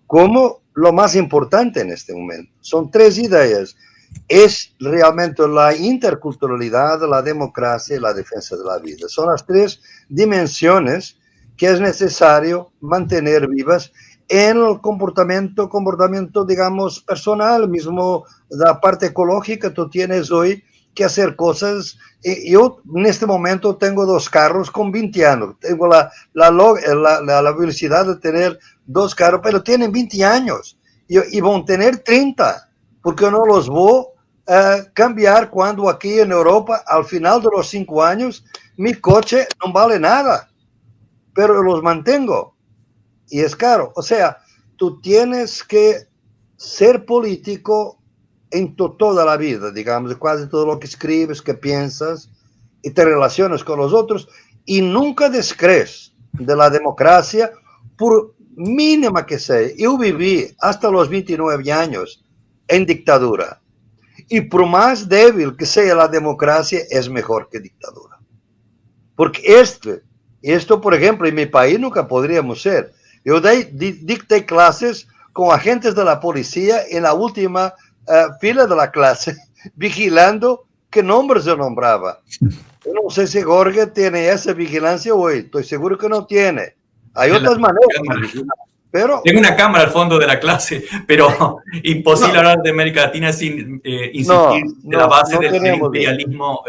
Speaker 1: como lo más importante en este momento. Son tres ideas. Es realmente la interculturalidad, la democracia y la defensa de la vida. Son las tres dimensiones que es necesario mantener vivas en el comportamiento, digamos, personal, mismo la parte ecológica. Tú tienes hoy que hacer cosas. Yo en este momento tengo 2 carros con 20 años, tengo la velocidad de tener 2 carros, pero tienen 20 años y van a tener 30, porque no los voy a cambiar cuando aquí en Europa, al final de los 5 años, mi coche no vale nada, pero los mantengo. Y es caro. O sea, tú tienes que ser político en toda la vida, digamos, casi todo lo que escribes, que piensas y te relacionas con los otros, y nunca descrees de la democracia, por mínima que sea. Yo viví hasta los 29 años en dictadura, y por más débil que sea la democracia, es mejor que dictadura. Porque esto, por ejemplo, en mi país nunca podríamos ser. Yo dicté clases con agentes de la policía en la última fila de la clase, vigilando qué nombres se nombraba. Yo no sé si Jorge tiene esa vigilancia hoy, estoy seguro que no tiene. Hay otras maneras. Pero,
Speaker 2: tengo una cámara al fondo de la clase, pero imposible hablar de América Latina sin insistir de la base del imperialismo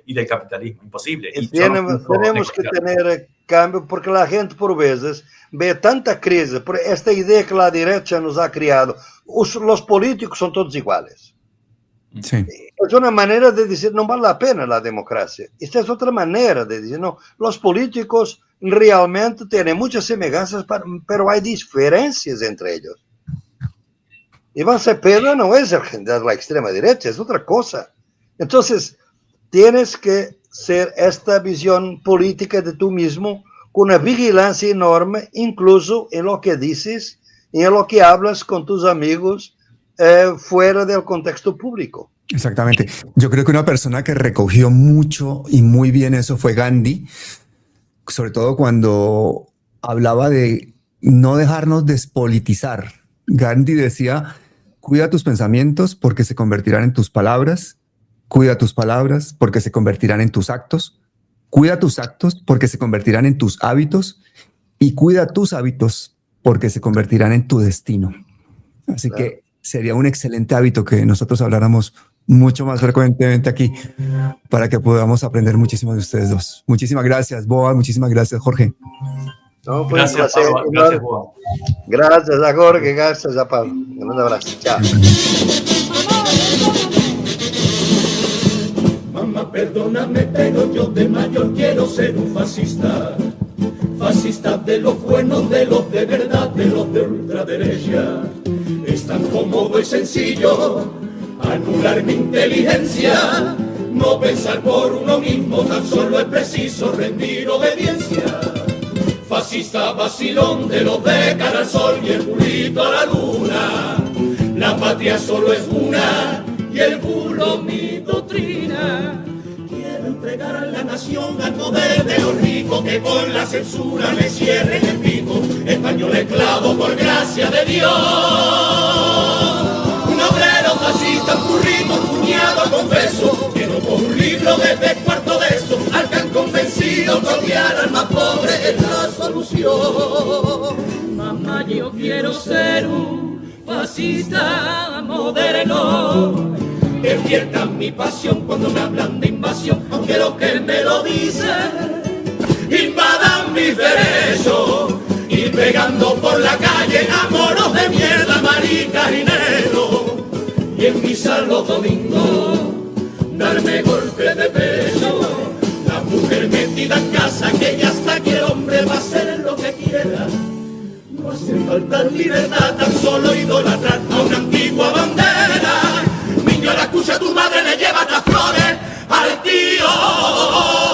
Speaker 2: y del capitalismo. Imposible. Y
Speaker 1: tenemos que tener cambio, porque la gente por veces ve tanta crisis, por esta idea que la derecha nos ha creado. Los políticos son todos iguales.
Speaker 3: Sí.
Speaker 1: Es una manera de decir, no vale la pena la democracia. Esta es otra manera de decir, no, los políticos realmente tienen muchas semejanzas, pero hay diferencias entre ellos. Iván Cepeda no es de la extrema derecha, es otra cosa. Entonces, tienes que ser esta visión política de tú mismo, con una vigilancia enorme, incluso en lo que dices y en lo que hablas con tus amigos fuera del contexto público.
Speaker 3: Exactamente. Yo creo que una persona que recogió mucho y muy bien eso fue Gandhi, sobre todo cuando hablaba de no dejarnos despolitizar. Gandhi decía, cuida tus pensamientos porque se convertirán en tus palabras, cuida tus palabras porque se convertirán en tus actos, cuida tus actos porque se convertirán en tus hábitos y cuida tus hábitos porque se convertirán en tu destino. Así que sería un excelente hábito que nosotros habláramos mucho más frecuentemente aquí para que podamos aprender muchísimo de ustedes dos. Muchísimas gracias, Boa. Muchísimas gracias, Jorge.
Speaker 1: No,
Speaker 2: gracias, Pablo. Gracias, Boa.
Speaker 1: Gracias a Jorge, gracias a Pablo. Un abrazo. Chao.
Speaker 4: Mamá, perdóname, pero yo de mayor quiero ser un fascista. Fascista de los buenos, de los de verdad, de los de ultraderecha. Es tan cómodo y sencillo anular mi inteligencia, no pensar por uno mismo, tan solo es preciso rendir obediencia. Fascista vacilón de los de cara al sol y el culito a la luna. La patria solo es una y el bulo mi doctrina. Quiero entregar a la nación al poder de los ricos, que con la censura me cierren el pico. Español esclavo por gracia de Dios. Un obrero fascista, un burrito, un cuñado confeso, que no por un libro desde cuarto de esto, al que han convencido que odiar al más pobre es la solución. Mamá, yo quiero ser un fascista moderno. Despiertan mi pasión cuando me hablan de invasión, aunque lo que me lo dicen invadan mis derechos. Ir pegando por la calle a moros de mierda, maricas y negros. Y en misa los domingos darme golpes de pecho. La mujer metida en casa, que ya está, que el hombre va a hacer lo que quiera. No hace falta libertad, tan solo idolatrar a una antigua bandera. Niño, la escucha, tu madre le lleva estas flores al tío.